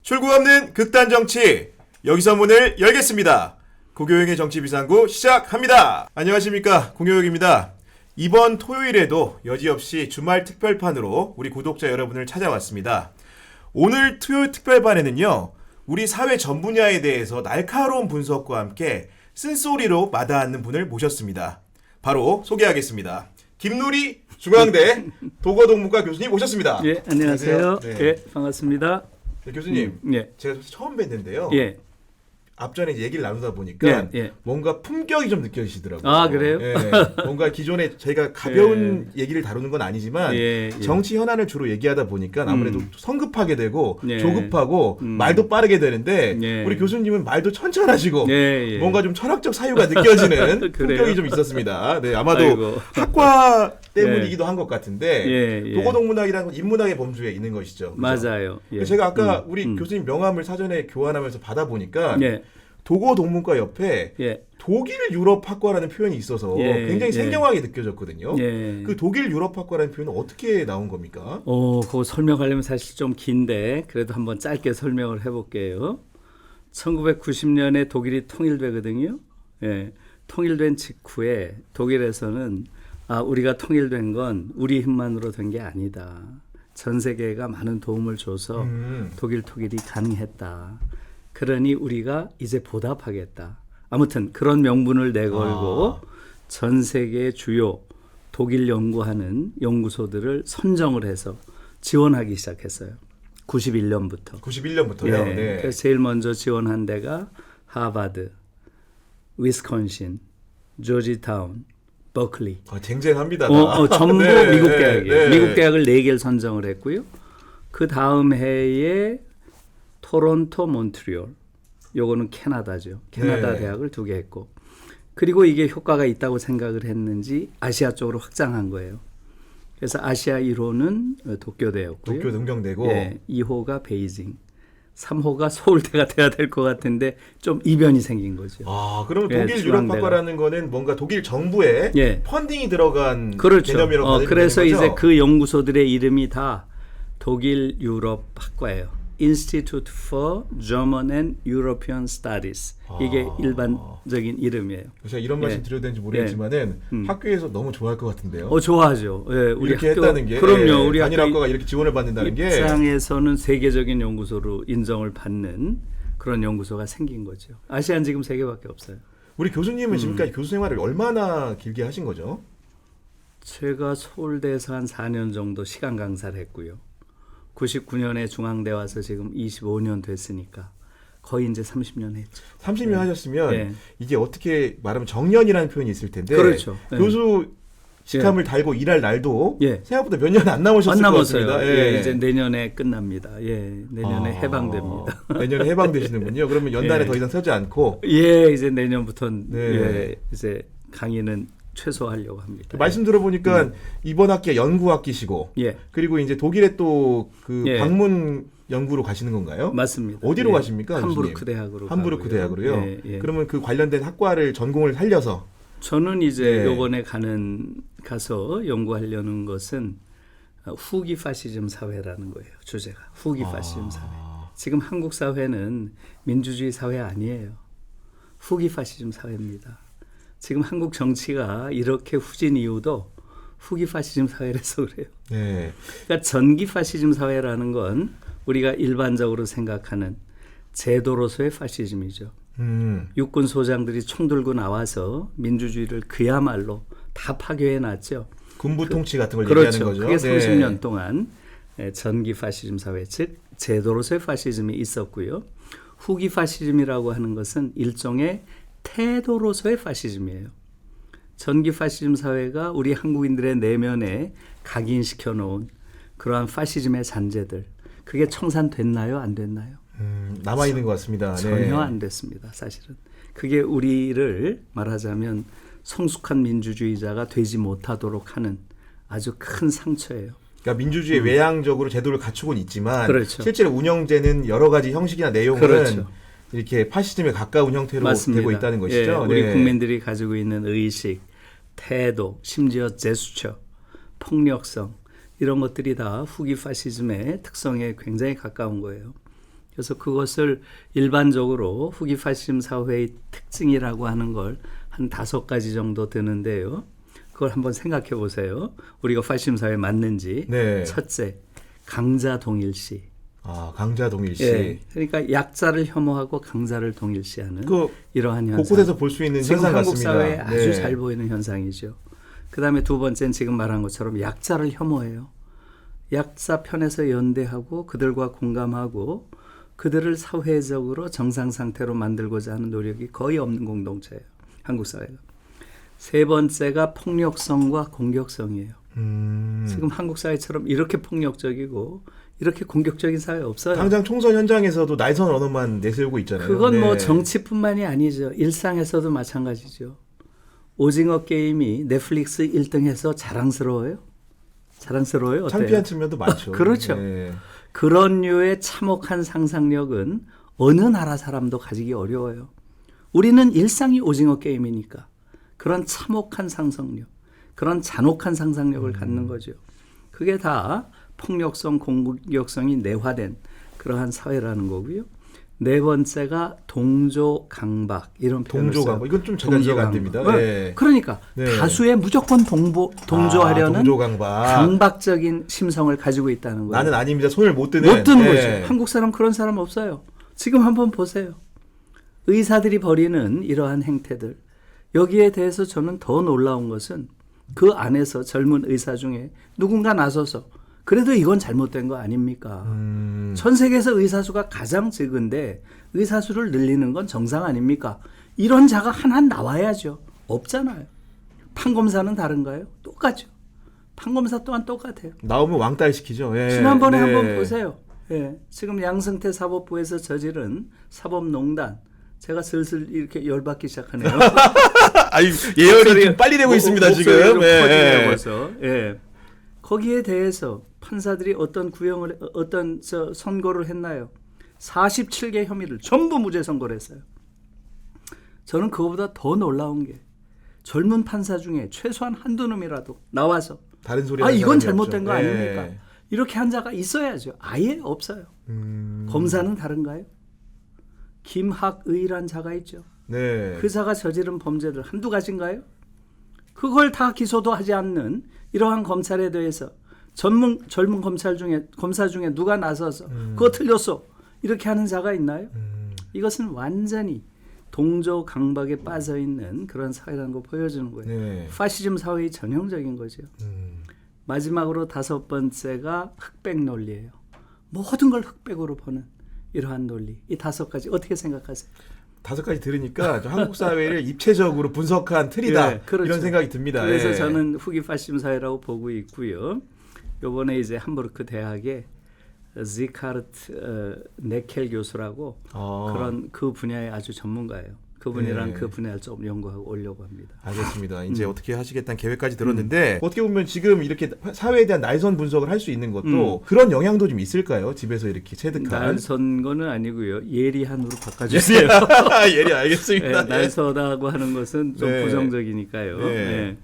출구 없는 극단 정치, 여기서 문을 열겠습니다. 고교영의 정치비상구 시작합니다. 안녕하십니까, 공효영입니다. 이번 토요일에도 여지없이 주말 특별판으로 우리 구독자 여러분을 찾아왔습니다. 오늘 토요일 특별판에는요, 우리 사회 전 분야에 대해서 날카로운 분석과 함께 쓴소리로 마다하는 분을 모셨습니다. 바로 소개하겠습니다. 김누리 중앙대 도거동문과 교수님 모셨습니다. 예, 안녕하세요. 네. 예, 반갑습니다. 네, 교수님, 예, 제가 처음 뵀는데요. 예, 앞전에 이제 얘기를 나누다 보니까 예. 뭔가 품격이 좀 느껴지시더라고요. 아, 그래요? 예, 뭔가 기존에 저희가 가벼운 얘기를 다루는 건 아니지만 예. 정치 현안을 주로 얘기하다 보니까 아무래도 성급하게 되고 예. 조급하고 말도 빠르게 되는데 예. 우리 교수님은 말도 천천하시고 예. 뭔가 좀 철학적 사유가 느껴지는 그래요? 품격이 좀 있었습니다. 네, 아마도 아이고. 학과 때문이기도 한 것 같은데 예. 도고동문학이라는 건 인문학의 범주에 있는 것이죠. 그죠? 맞아요. 예. 제가 아까 우리 교수님 명함을 사전에 교환하면서 받아보니까 예. 도고동문과 옆에 예. 독일 유럽학과라는 표현이 있어서 예, 굉장히 예. 생경하게 느껴졌거든요. 예. 그 독일 유럽학과라는 표현은 어떻게 나온 겁니까? 그거 설명하려면 사실 좀 긴데 그래도 한번 짧게 설명을 해볼게요. 1990년에 독일이 통일되거든요. 예. 통일된 직후에 독일에서는 우리가 통일된 건 우리 힘만으로 된 게 아니다. 전 세계가 많은 도움을 줘서 독일 통일이 가능했다. 그러니 우리가 이제 보답하겠다. 아무튼 그런 명분을 내걸고 전 세계 주요 독일 연구하는 연구소들을 선정을 해서 지원하기 시작했어요. 91년부터. 91년부터요. 예, 네. 그래서 제일 먼저 지원한 데가 하버드, 위스콘신, 조지타운, 버클리. 쟁쟁합니다. 전부 네, 미국 대학이에요. 네. 미국 대학을 4개를 선정을 했고요. 그 다음 해에 토론토, 몬트리올. 요거는 캐나다죠. 캐나다 네. 대학을 2개 했고. 그리고 이게 효과가 있다고 생각을 했는지 아시아 쪽으로 확장한 거예요. 그래서 아시아 1호는 도쿄대였고요. 도쿄 능경대고. 예, 2호가 베이징. 3호가 서울대가 돼야 될 것 같은데 좀 이변이 생긴 거죠. 그러면 예, 독일 유럽학과라는 거는 뭔가 독일 정부에 예. 펀딩이 들어간 그렇죠. 개념이라고 받으면 그래서 되는 거죠? 이제 그 연구소들의 이름이 다 독일 유럽학과예요. Institute for German and European Studies. 이게 일반적인 이름이에요. 제가 이런 말씀 드려도 되는지 모르겠지만은 학교에서 너무 좋아할 것 같은데요. 좋아하죠. 예, 우리 이렇게 학교, 했다는 게 그럼요. 우리 단일학과가 이렇게 지원을 받는다는 게 입장에서는 세계적인 연구소로 인정을 받는 그런 연구소가 생긴 거죠. 아시아는 지금 3개밖에 없어요. 우리 교수님은 지금까지 교수 생활을 얼마나 길게 하신 거죠? 제가 서울대에서 한 4년 정도 시간 강사를 했고요. 99년에 중앙대 와서 지금 25년 됐으니까 거의 이제 30년 했죠. 30년 하셨으면 예. 이게 어떻게 말하면 정년이라는 표현이 있을 텐데 그렇죠. 예. 교수 직함을 달고 일할 날도 예. 생각보다 몇 년 안 남으셨을 안 것 남았어요. 같습니다. 예, 이제 내년에 끝납니다. 예, 내년에 해방됩니다. 내년에 해방되시는군요. 그러면 연단에 예. 더 이상 서지 않고 예, 이제 내년부터 네. 예, 이제 강의는 최소화하려고 합니다. 말씀 들어보니까 이번 학기가 연구 학기시고 예, 그리고 이제 독일에 또 그 예. 방문 연구로 가시는 건가요? 맞습니다. 어디로 예. 가십니까? 함부르크 교수님? 대학으로 함부르크 가고요. 대학으로요. 예, 예. 그러면 그 관련된 학과를 전공을 살려서 저는 이제 네. 요번에 가서 연구하려는 것은 후기 파시즘 사회라는 거예요. 주제가 후기 파시즘 사회. 지금 한국 사회는 민주주의 사회 아니에요. 후기 파시즘 사회입니다. 지금 한국 정치가 이렇게 후진 이유도 후기 파시즘 사회라서 그래요. 네. 그러니까 전기 파시즘 사회라는 건 우리가 일반적으로 생각하는 제도로서의 파시즘이죠. 육군 소장들이 총 들고 나와서 민주주의를 그야말로 다 파괴해 놨죠. 군부 통치 같은 걸 그렇죠. 얘기하는 거죠. 그게 네. 30년 동안 전기 파시즘 사회, 즉 제도로서의 파시즘이 있었고요. 후기 파시즘이라고 하는 것은 일종의 태도로서의 파시즘이에요. 전기 파시즘 사회가 우리 한국인들의 내면에 각인시켜 놓은 그러한 파시즘의 잔재들, 그게 청산됐나요? 안 됐나요? 남아있는 것 같습니다. 네. 전혀 안 됐습니다. 사실은. 그게 우리를 말하자면 성숙한 민주주의자가 되지 못하도록 하는 아주 큰 상처예요. 그러니까 민주주의 외향적으로 제도를 갖추고는 있지만 그렇죠. 실제로 운영되는 여러 가지 형식이나 내용은 그렇죠. 이렇게 파시즘에 가까운 형태로 맞습니다. 되고 있다는 것이죠. 예, 우리 네. 국민들이 가지고 있는 의식, 태도, 심지어 제스처, 폭력성 이런 것들이 다 후기 파시즘의 특성에 굉장히 가까운 거예요. 그래서 그것을 일반적으로 후기 파시즘 사회의 특징이라고 하는 걸 한 5가지 정도 드는데요. 그걸 한번 생각해 보세요. 우리가 파시즘 사회에 맞는지. 네. 첫째, 강자 동일시. 아, 강자 동일시. 예, 그러니까 약자를 혐오하고 강자를 동일시하는 그 이러한 현상. 곳곳에서 볼 수 있는 지금 현상 한국 같습니다. 사회에 네. 아주 잘 보이는 현상이죠. 그다음에 두 번째는 지금 말한 것처럼 약자를 혐오해요. 약자 편에서 연대하고 그들과 공감하고 그들을 사회적으로 정상 상태로 만들고자 하는 노력이 거의 없는 공동체예요. 한국 사회가. 세 번째가 폭력성과 공격성이에요. 지금 한국 사회처럼 이렇게 폭력적이고 이렇게 공격적인 사회 없어요. 당장 총선 현장에서도 날선 언어만 내세우고 있잖아요. 그건 뭐 네. 정치뿐만이 아니죠. 일상에서도 마찬가지죠. 오징어 게임이 넷플릭스 1등해서 자랑스러워요? 자랑스러워요? 어때요? 창피한 측면도 많죠. 그렇죠. 네. 그런 류의 참혹한 상상력은 어느 나라 사람도 가지기 어려워요. 우리는 일상이 오징어 게임이니까 그런 참혹한 상상력, 그런 잔혹한 상상력을 갖는 거죠. 그게 다 폭력성, 공격성이 내화된 그러한 사회라는 거고요. 네 번째가 동조 강박 이런 표현을 동조 써요. 강박. 이건 좀 제가 이해가 안 됩니다. 네. 그러니까 네. 다수의 무조건 동조하려는 동조 강박. 강박적인 심성을 가지고 있다는 거예요. 나는 아닙니다. 손을 못 드는. 못 드는 네. 거죠. 한국 사람 그런 사람 없어요. 지금 한번 보세요. 의사들이 벌이는 이러한 행태들. 여기에 대해서 저는 더 놀라운 것은 그 안에서 젊은 의사 중에 누군가 나서서 그래도 이건 잘못된 거 아닙니까? 전 세계에서 의사 수가 가장 적은데 의사 수를 늘리는 건 정상 아닙니까? 이런 자가 하나 나와야죠. 없잖아요. 판검사는 다른가요? 똑같죠. 판검사 또한 똑같아요. 나오면 왕따 시키죠. 예. 지난번에 네. 한번 보세요. 예, 지금 양승태 사법부에서 저지른 사법농단. 제가 슬슬 이렇게 열받기 시작하네요. 아니, 예열이 좀 빨리 되고 있습니다, 지금. 예. 커지면서. 예. 거기에 대해서 판사들이 어떤 선고를 했나요? 47개 혐의를 전부 무죄 선고를 했어요. 저는 그거보다 더 놀라운 게 젊은 판사 중에 최소한 한두 놈이라도 나와서 다른 소리 이건 잘못된 거 예. 아닙니까? 이렇게 한 자가 있어야죠. 아예 없어요. 검사는 다른가요? 김학의란 자가 있죠. 네. 그 자가 저지른 범죄들 한두 가지인가요? 그걸 다 기소도 하지 않는 이러한 검찰에 대해서 젊은 검사 중에 누가 나서서 그거 틀렸어 이렇게 하는 자가 있나요? 이것은 완전히 동조 강박에 빠져 있는 그런 사회라는 거 보여주는 거예요. 네. 파시즘 사회의 전형적인 거죠. 마지막으로 5번째가 흑백 논리예요. 모든 걸 흑백으로 보는 이러한 논리. 이 5가지 어떻게 생각하세요? 5가지 들으니까 좀 한국 사회를 입체적으로 분석한 틀이다. 네, 그렇죠. 이런 생각이 듭니다. 그래서 예. 저는 후기 파시즘 사회라고 보고 있고요. 요번에 이제 함부르크 대학의 지카르트 네켈 교수라고 그런 그 분야의 아주 전문가예요. 그분이랑 네. 그 분야를 좀 연구하고 오려고 합니다. 알겠습니다. 이제 어떻게 하시겠다는 계획까지 들었는데 어떻게 보면 지금 이렇게 사회에 대한 날선 분석을 할 수 있는 것도 그런 영향도 좀 있을까요? 집에서 이렇게 체득한. 날선 거는 아니고요. 예리한으로 바꿔주세요. 예리 알겠습니다. 네, 날서다고 하는 것은 좀 네. 부정적이니까요. 네. 네.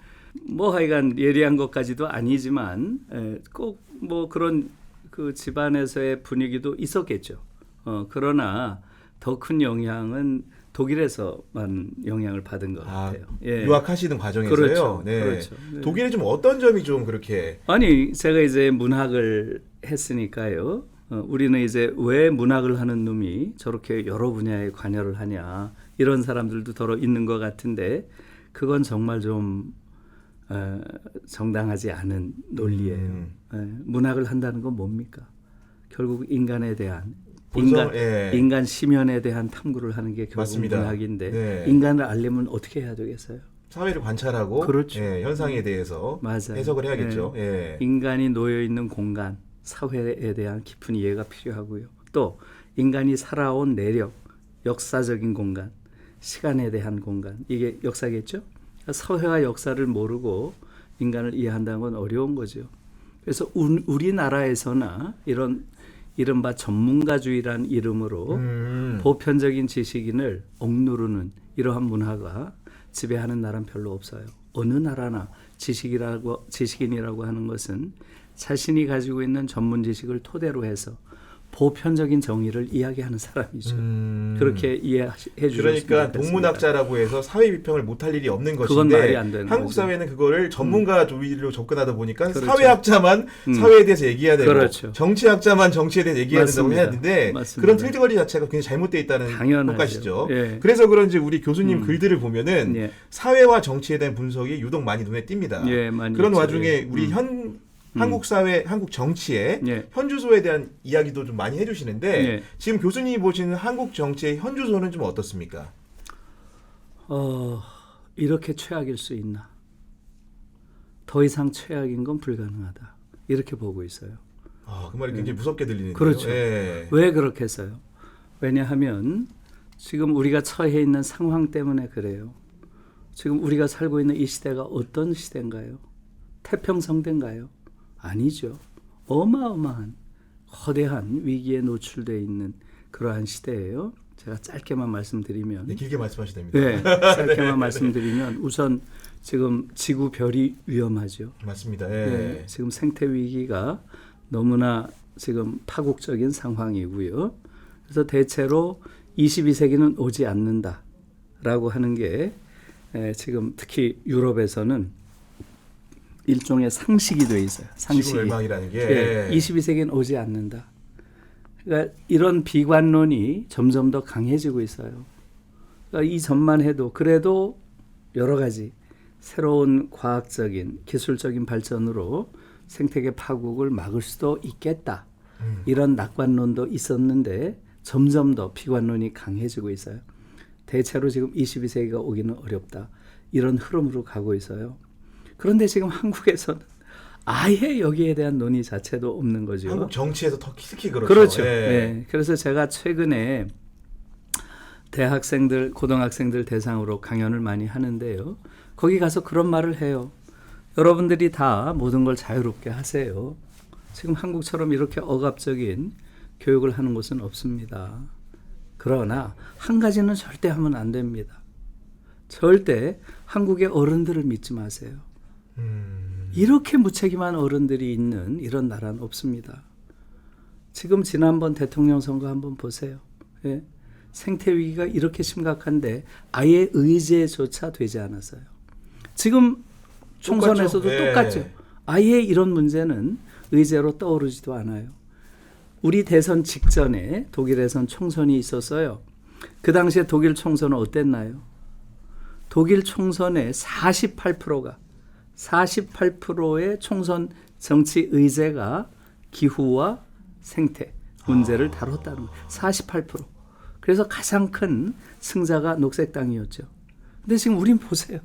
뭐 하여간 예리한 것까지도 아니지만 꼭 뭐 그런 그 집안에서의 분위기도 있었겠죠. 그러나 더 큰 영향은 독일에서만 영향을 받은 것 같아요. 예. 유학하시는 과정에서요. 그렇죠. 네. 그렇죠. 네. 독일에 좀 어떤 점이 좀 그렇게 아니 제가 이제 문학을 했으니까요. 우리는 이제 왜 문학을 하는 놈이 저렇게 여러 분야에 관여를 하냐 이런 사람들도 더러 있는 것 같은데 그건 정말 좀 정당하지 않은 논리예요. 문학을 한다는 건 뭡니까? 결국 인간에 대한 인간 심연에 대한 탐구를 하는 게 결국 맞습니다. 문학인데 네. 인간을 알려면 어떻게 해야 되겠어요? 사회를 관찰하고 그렇죠. 현상에 대해서 맞아요. 해석을 해야겠죠. 예. 인간이 놓여 있는 공간, 사회에 대한 깊은 이해가 필요하고요. 또 인간이 살아온 내력, 역사적인 공간, 시간에 대한 공간, 이게 역사겠죠? 사회와 역사를 모르고 인간을 이해한다는 건 어려운 거죠. 그래서 우리나라에서나 이런 이른바 전문가주의란 이름으로 보편적인 지식인을 억누르는 이러한 문화가 지배하는 나라는 별로 없어요. 어느 나라나 지식인이라고 하는 것은 자신이 가지고 있는 전문 지식을 토대로 해서 보편적인 정의를 이야기하는 사람이죠. 그렇게 이해해 주셨으면 그러니까 좋겠습니다. 동문학자라고 해서 사회 비평을 못할 일이 없는 그건 것인데 말이 안 되는 한국 거죠. 사회는 그거를 전문가 조리로 접근하다 보니까 그렇죠. 사회학자만 사회에 대해서 얘기해야 되고 그렇죠. 정치학자만 정치에 대해서 얘기해야 된다고 맞습니다. 해야 되는데 맞습니다. 그런 틀거리 자체가 굉장히 잘못되어 있다는 당연하죠. 평가시죠. 예. 그래서 그런지 우리 교수님 글들을 보면은 예. 사회와 정치에 대한 분석이 유독 많이 눈에 띕니다. 예, 많이 그런 있죠. 와중에 예. 우리 한국 사회, 한국 정치의 예. 현주소에 대한 이야기도 좀 많이 해주시는데 예. 지금 교수님이 보시는 한국 정치의 현주소는 좀 어떻습니까? 이렇게 최악일 수 있나? 더 이상 최악인 건 불가능하다. 이렇게 보고 있어요. 그 말이 굉장히 무섭게 들리는데요. 그렇죠. 예. 왜 그렇게 했어요? 왜냐하면 지금 우리가 처해 있는 상황 때문에 그래요. 지금 우리가 살고 있는 이 시대가 어떤 시대인가요? 태평성대인가요? 아니죠. 어마어마한 거대한 위기에 노출되어 있는 그러한 시대예요. 제가 짧게만 말씀드리면 네, 길게 말씀하셔도 됩니다. 네, 짧게만 말씀드리면 우선 지금 지구 별이 위험하죠. 맞습니다. 예. 네, 지금 생태 위기가 너무나 지금 파국적인 상황이고요. 그래서 대체로 22세기는 오지 않는다라고 하는 게 지금 특히 유럽에서는 일종의 상식이 돼 있어요. 상식이. 지구 멸망이라는 게. 예, 22세기는 오지 않는다. 그러니까 이런 비관론이 점점 더 강해지고 있어요. 그러니까 이 점만 해도 그래도 여러 가지 새로운 과학적인 기술적인 발전으로 생태계 파국을 막을 수도 있겠다. 이런 낙관론도 있었는데 점점 더 비관론이 강해지고 있어요. 대체로 지금 22세기가 오기는 어렵다. 이런 흐름으로 가고 있어요. 그런데 지금 한국에서는 아예 여기에 대한 논의 자체도 없는 거죠. 한국 정치에서 특히 그렇죠. 그렇죠. 예. 네. 그래서 제가 최근에 대학생들, 고등학생들 대상으로 강연을 많이 하는데요. 거기 가서 그런 말을 해요. 여러분들이 다 모든 걸 자유롭게 하세요. 지금 한국처럼 이렇게 억압적인 교육을 하는 곳은 없습니다. 그러나 한 가지는 절대 하면 안 됩니다. 절대 한국의 어른들을 믿지 마세요. 이렇게 무책임한 어른들이 있는 이런 나라는 없습니다. 지금 지난번 대통령 선거 한번 보세요. 예? 생태 위기가 이렇게 심각한데 아예 의제조차 되지 않았어요. 지금 총선에서도 똑같죠. 똑같죠. 예. 아예 이런 문제는 의제로 떠오르지도 않아요. 우리 대선 직전에 독일에선 총선이 있었어요. 그 당시에 독일 총선은 어땠나요? 독일 총선의 48%의 총선 정치 의제가 기후와 생태 문제를 다뤘다는 거예요. 48%. 그래서 가장 큰 승자가 녹색당이었죠. 근데 지금 우린 보세요.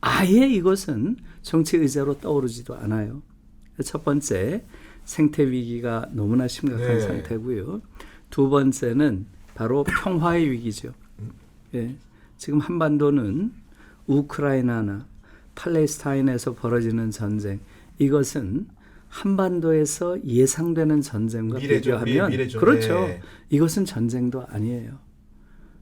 아예 이것은 정치 의제로 떠오르지도 않아요. 첫 번째, 생태 위기가 너무나 심각한 네. 상태고요. 두 번째는 바로 평화의 위기죠. 예. 지금 한반도는 우크라이나나 팔레스타인에서 벌어지는 전쟁, 이것은 한반도에서 예상되는 전쟁과 미래죠. 비교하면 미래죠. 그렇죠. 네. 이것은 전쟁도 아니에요.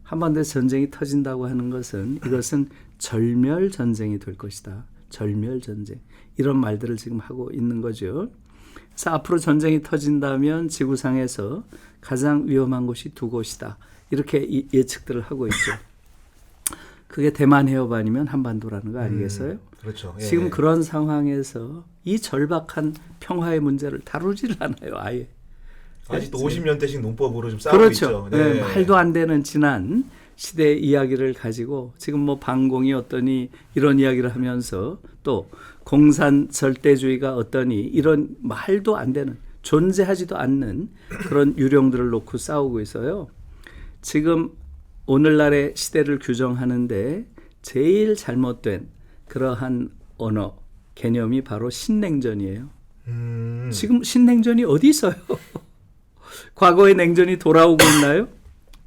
한반도에서 전쟁이 터진다고 하는 것은 이것은 절멸 전쟁이 될 것이다. 절멸 전쟁. 이런 말들을 지금 하고 있는 거죠. 그래서 앞으로 전쟁이 터진다면 지구상에서 가장 위험한 곳이 두 곳이다. 이렇게 예측들을 하고 있죠. 그게 대만 해협 아니면 한반도라는 거 아니겠어요? 그렇죠. 예. 지금 그런 상황에서 이 절박한 평화의 문제를 다루지를 않아요. 아예. 아직도 50년대식 논법으로 좀 싸우고 그렇죠. 있죠. 네, 말도 안 되는 지난 시대의 이야기를 가지고 지금 뭐 반공이 어떠니 이런 이야기를 하면서 또 공산 절대주의가 어떠니 이런 말도 안 되는 존재하지도 않는 그런 유령들을 놓고 싸우고 있어요. 지금 오늘날의 시대를 규정하는데 제일 잘못된 그러한 언어 개념이 바로 신냉전이에요. 지금 신냉전이 어디 있어요? 과거의 냉전이 돌아오고 있나요?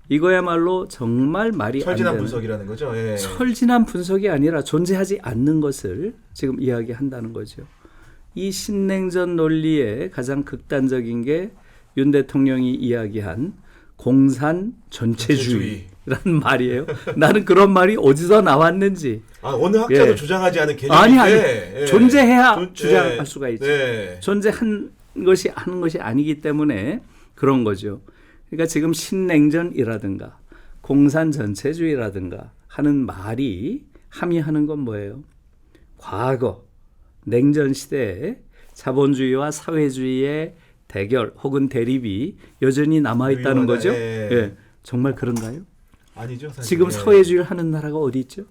이거야말로 정말 말이 안 철진한 되는 분석이라는 거죠. 예. 철진한 분석이 아니라 존재하지 않는 것을 지금 이야기한다는 거죠. 이 신냉전 논리의 가장 극단적인 게 윤 대통령이 이야기한 공산 전체주의라는 말이에요. 나는 그런 말이 어디서 나왔는지. 어느 학자도 예. 주장하지 않은 개념인데 아니 예. 존재해야 주장할 예. 수가 있죠. 네. 존재한 것이 하는 것이 아니기 때문에 그런 거죠. 그러니까 지금 신냉전이라든가 공산 전체주의라든가 하는 말이 함의하는 건 뭐예요? 과거 냉전 시대에 자본주의와 사회주의의 대결 혹은 대립이 여전히 남아있다는 거죠. 예. 정말 그런가요? 아니죠. 사실. 지금 사회주의를 하는 나라가 어디 있죠?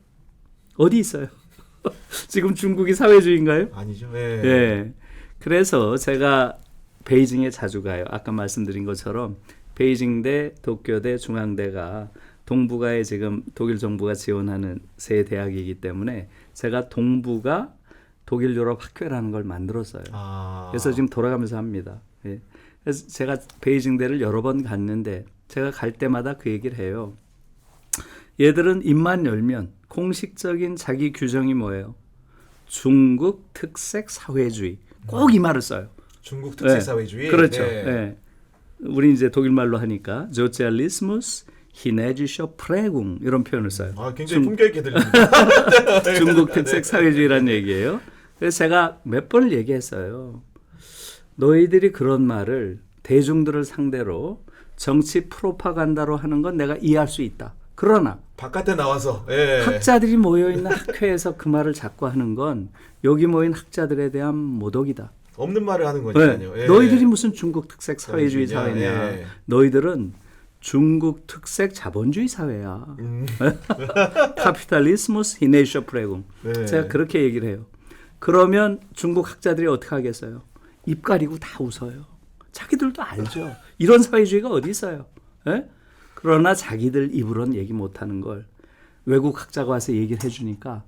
어디 있어요? 지금 중국이 사회주의인가요? 아니죠. 예. 그래서 제가 베이징에 자주 가요. 아까 말씀드린 것처럼 베이징대, 도쿄대, 중앙대가 동북아에 지금 독일 정부가 지원하는 세 대학이기 때문에 제가 동북아 독일 유럽 학회라는 걸 만들었어요. 그래서 지금 돌아가면서 합니다. 예. 그래서 제가 베이징대를 여러 번 갔는데 제가 갈 때마다 그 얘기를 해요. 얘들은 입만 열면 공식적인 자기 규정이 뭐예요? 중국 특색 사회주의. 꼭 이 말을 써요. 중국 특색 사회주의. 그렇죠. 네. 네. 우리 이제 독일 말로 하니까 소циализмус chinesische Prägung 이런 표현을 써요. 굉장히 품격 있게 들립니다. 중국 특색 사회주의라는 얘기예요. 그래서 제가 몇 번을 얘기했어요. 너희들이 그런 말을 대중들을 상대로 정치 프로파간다로 하는 건 내가 이해할 수 있다. 그러나 바깥에 나와서 학자들이 모여있는 학회에서 그 말을 자꾸 하는 건 여기 모인 학자들에 대한 모독이다. 없는 말을 하는 거니까요. 네. 너희들이 무슨 중국 특색 사회주의 사회냐. 너희들은 중국 특색 자본주의 사회야. 카피탈리스무스 히네이셔 프레궁. 제가 그렇게 얘기를 해요. 그러면 중국 학자들이 어떻게 하겠어요? 입 가리고 다 웃어요. 자기들도 알죠. 이런 사회주의가 어디 있어요. 네? 그러나 자기들 입으로는 얘기 못하는 걸 외국 학자가 와서 얘기를 해주니까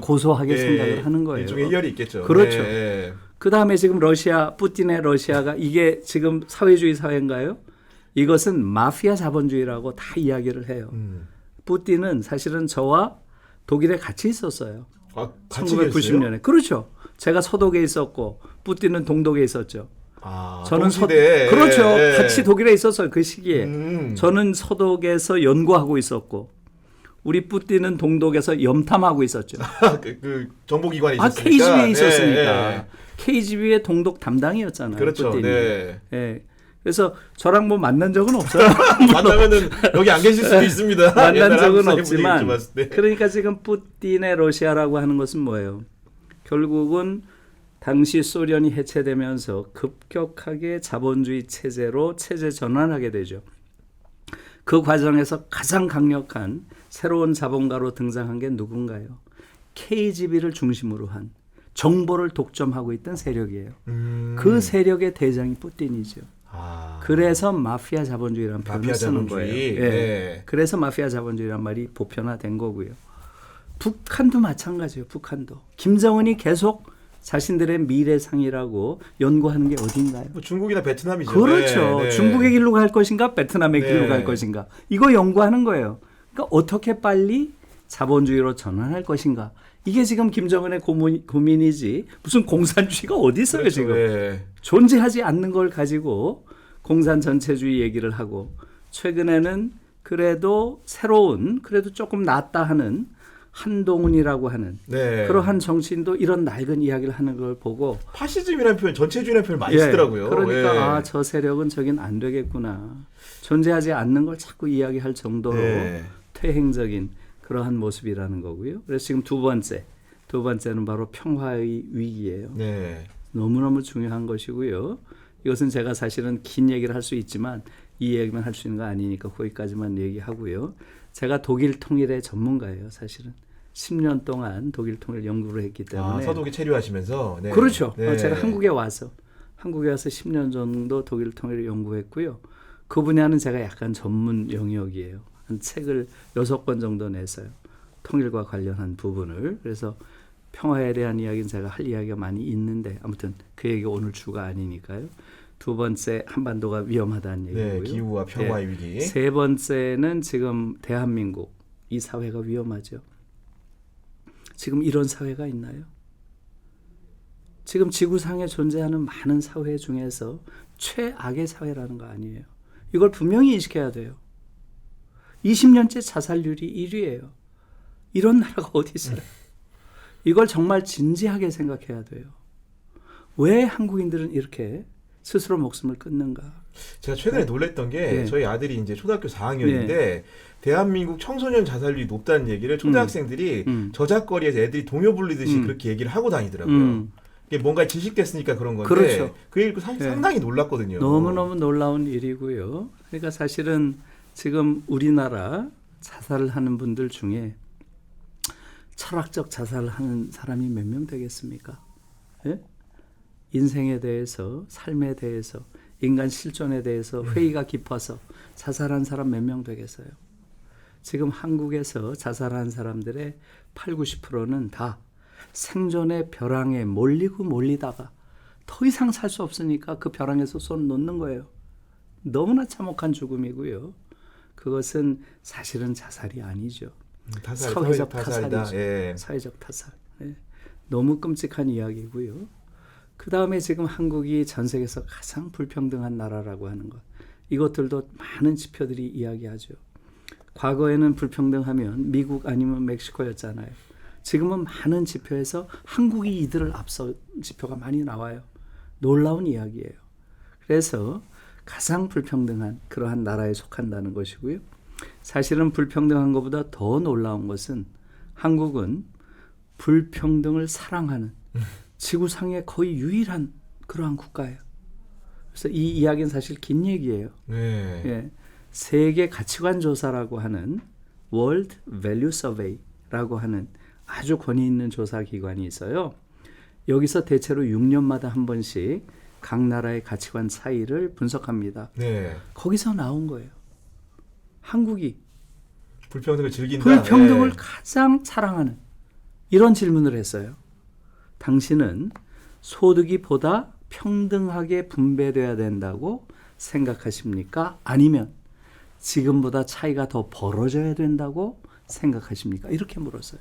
고소하게 생각을 하는 거예요. 일종의 희열이 있겠죠. 그렇죠. 그 다음에 지금 러시아, 푸틴의 러시아가 이게 지금 사회주의 사회인가요? 이것은 마피아 자본주의라고 다 이야기를 해요. 푸틴은 사실은 저와 독일에 같이 있었어요. 같이 1990년에. 그렇죠. 제가 서독에 있었고 푸틴은 동독에 있었죠. 저는 동시대. 그렇죠. 같이 독일에 있었어요. 그 시기에. 저는 서독에서 연구하고 있었고 우리 푸틴은 동독에서 염탐하고 있었죠. 그 정보기관에 있었으니까. KGB에 있었으니까. KGB의 동독 담당이었잖아요. 그렇죠. 푸틴이. 네. 그래서 저랑 뭐 만난 적은 없어요. 만나면은 여기 안 계실 수도 있습니다. 만난 적은 없지만 그러니까 지금 푸틴의 러시아라고 하는 것은 뭐예요? 결국은 당시 소련이 해체되면서 급격하게 자본주의 체제로 체제 전환하게 되죠. 그 과정에서 가장 강력한 새로운 자본가로 등장한 게 누군가요? KGB를 중심으로 한 정보를 독점하고 있던 세력이에요. 그 세력의 대장이 푸틴이죠. 그래서 마피아 자본주의라는 표현을 쓰는 거예요. 네. 그래서 마피아 자본주의라는 말이 보편화된 거고요. 북한도 마찬가지예요. 북한도. 김정은이 계속 자신들의 미래상이라고 연구하는 게 어딘가요? 중국이나 베트남이죠. 그렇죠. 중국의 길로 갈 것인가 베트남의 길로 갈 것인가 이거 연구하는 거예요. 그러니까 어떻게 빨리 자본주의로 전환할 것인가. 이게 지금 김정은의 고민이지 무슨 공산주의가 어디 있어요. 그렇죠. 지금. 존재하지 않는 걸 가지고 공산 전체주의 얘기를 하고 최근에는 그래도 새로운 그래도 조금 낫다 하는 한동훈이라고 하는 그러한 정치인도 이런 낡은 이야기를 하는 걸 보고 파시즘이라는 표현, 전체주의라는 표현 많이 쓰더라고요. 그러니까 저 세력은 저긴 안 되겠구나. 존재하지 않는 걸 자꾸 이야기할 정도로 퇴행적인 그러한 모습이라는 거고요. 그래서 지금 두 번째는 바로 평화의 위기예요. 너무너무 중요한 것이고요. 이것은 제가 사실은 긴 얘기를 할 수 있지만 이 얘기만 할 수 있는 거 아니니까 거기까지만 얘기하고요. 제가 독일 통일의 전문가예요. 사실은 10년 동안 독일 통일 연구를 했기 때문에 서독에 체류하시면서 그렇죠. 제가 한국에 와서 10년 정도 독일 통일을 연구했고요. 그 분야는 제가 약간 전문 영역이에요. 한 책을 6권 정도 냈어요. 통일과 관련한 부분을. 그래서 평화에 대한 이야기는 제가 할 이야기가 많이 있는데 아무튼 그 얘기가 오늘 주가 아니니까요. 두 번째 한반도가 위험하다는 얘기고요. 기후와 평화의 위기. 세 번째는 지금 대한민국 이 사회가 위험하죠. 지금 이런 사회가 있나요? 지금 지구상에 존재하는 많은 사회 중에서 최악의 사회라는 거 아니에요. 이걸 분명히 인식해야 돼요. 20년째 자살률이 1위예요. 이런 나라가 어디 있어요? 이걸 정말 진지하게 생각해야 돼요. 왜 한국인들은 이렇게 스스로 목숨을 끊는가? 제가 최근에 놀랬던 게 네. 저희 아들이 이제 초등학교 4학년인데 대한민국 청소년 자살률이 높다는 얘기를 초등학생들이 저작거리에서 애들이 동요 부르듯이 그렇게 얘기를 하고 다니더라고요. 이게 뭔가 지식됐으니까 그런 건데 그렇죠. 그 읽고 상당히 놀랐거든요. 너무너무 놀라운 일이고요. 그러니까 사실은 지금 우리나라 자살을 하는 분들 중에 철학적 자살을 하는 사람이 몇 명 되겠습니까? 예? 인생에 대해서, 삶에 대해서, 인간 실존에 대해서 회의가 깊어서 자살한 사람 몇 명 되겠어요? 지금 한국에서 자살한 사람들의 8, 90%는 다 생존의 벼랑에 몰리다가 더 이상 살 수 없으니까 그 벼랑에서 손 놓는 거예요. 너무나 참혹한 죽음이고요. 그것은 사실은 자살이 아니죠. 사회적 타살이죠. 예. 사회적 타살. 예. 너무 끔찍한 이야기고요. 그 다음에 지금 한국이 전 세계에서 가장 불평등한 나라라고 하는 것. 이것들도 많은 지표들이 이야기하죠. 과거에는 불평등하면 미국 아니면 멕시코였잖아요. 지금은 많은 지표에서 한국이 이들을 앞서 지표가 많이 나와요. 놀라운 이야기예요. 그래서 가장 불평등한 그러한 나라에 속한다는 것이고요. 사실은 불평등한 것보다 더 놀라운 것은 한국은 불평등을 사랑하는 지구상의 거의 유일한 그러한 국가예요. 그래서 이 이야기는 사실 긴 얘기예요. 네. 예, 세계 가치관 조사라고 하는 World Value Survey라고 하는 아주 권위 있는 조사 기관이 있어요. 여기서 대체로 6년마다 한 번씩 각 나라의 가치관 차이를 분석합니다. 네. 거기서 나온 거예요. 한국이 불평등을 즐긴다. 불평등을 예. 가장 사랑하는 이런 질문을 했어요. 당신은 소득이 보다 평등하게 분배돼야 된다고 생각하십니까? 아니면 지금보다 차이가 더 벌어져야 된다고 생각하십니까? 이렇게 물었어요.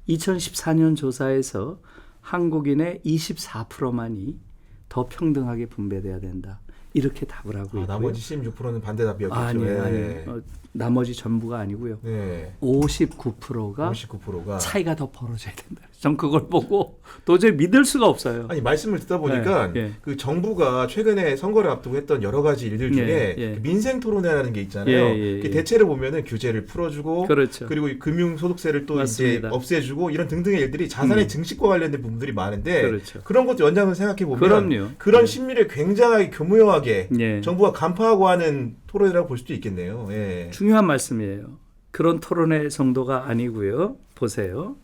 2014년 조사에서 한국인의 24%만이 더 평등하게 분배돼야 된다. 이렇게 답을 하고 있고요. 나머지 16%는 반대 답이었겠죠. 아니에요. 예. 나머지 전부가 아니고요. 네. 59%가 59%가 차이가 더 벌어져야 된다. 전 그걸 보고 도저히 믿을 수가 없어요. 아니 말씀을 듣다 보니까 예. 그 정부가 최근에 선거를 앞두고 했던 여러 가지 일들 중에 예. 그 민생 토론회라는 게 있잖아요. 예. 그 대체로 보면은 규제를 풀어주고 그렇죠. 그리고 금융 소득세를 또 맞습니다. 이제 없애주고 이런 등등의 일들이 자산의 증식과 관련된 부분들이 많은데 그렇죠. 그런 것도 연장을 생각해 보면 그럼요. 그런 심리를 굉장히 교묘하게 예. 정부가 간파하고 하는 토론이라고 볼 수도 있겠네요. 예. 중요한 말씀이에요. 그런 토론회 정도가 아니고요. 보세요.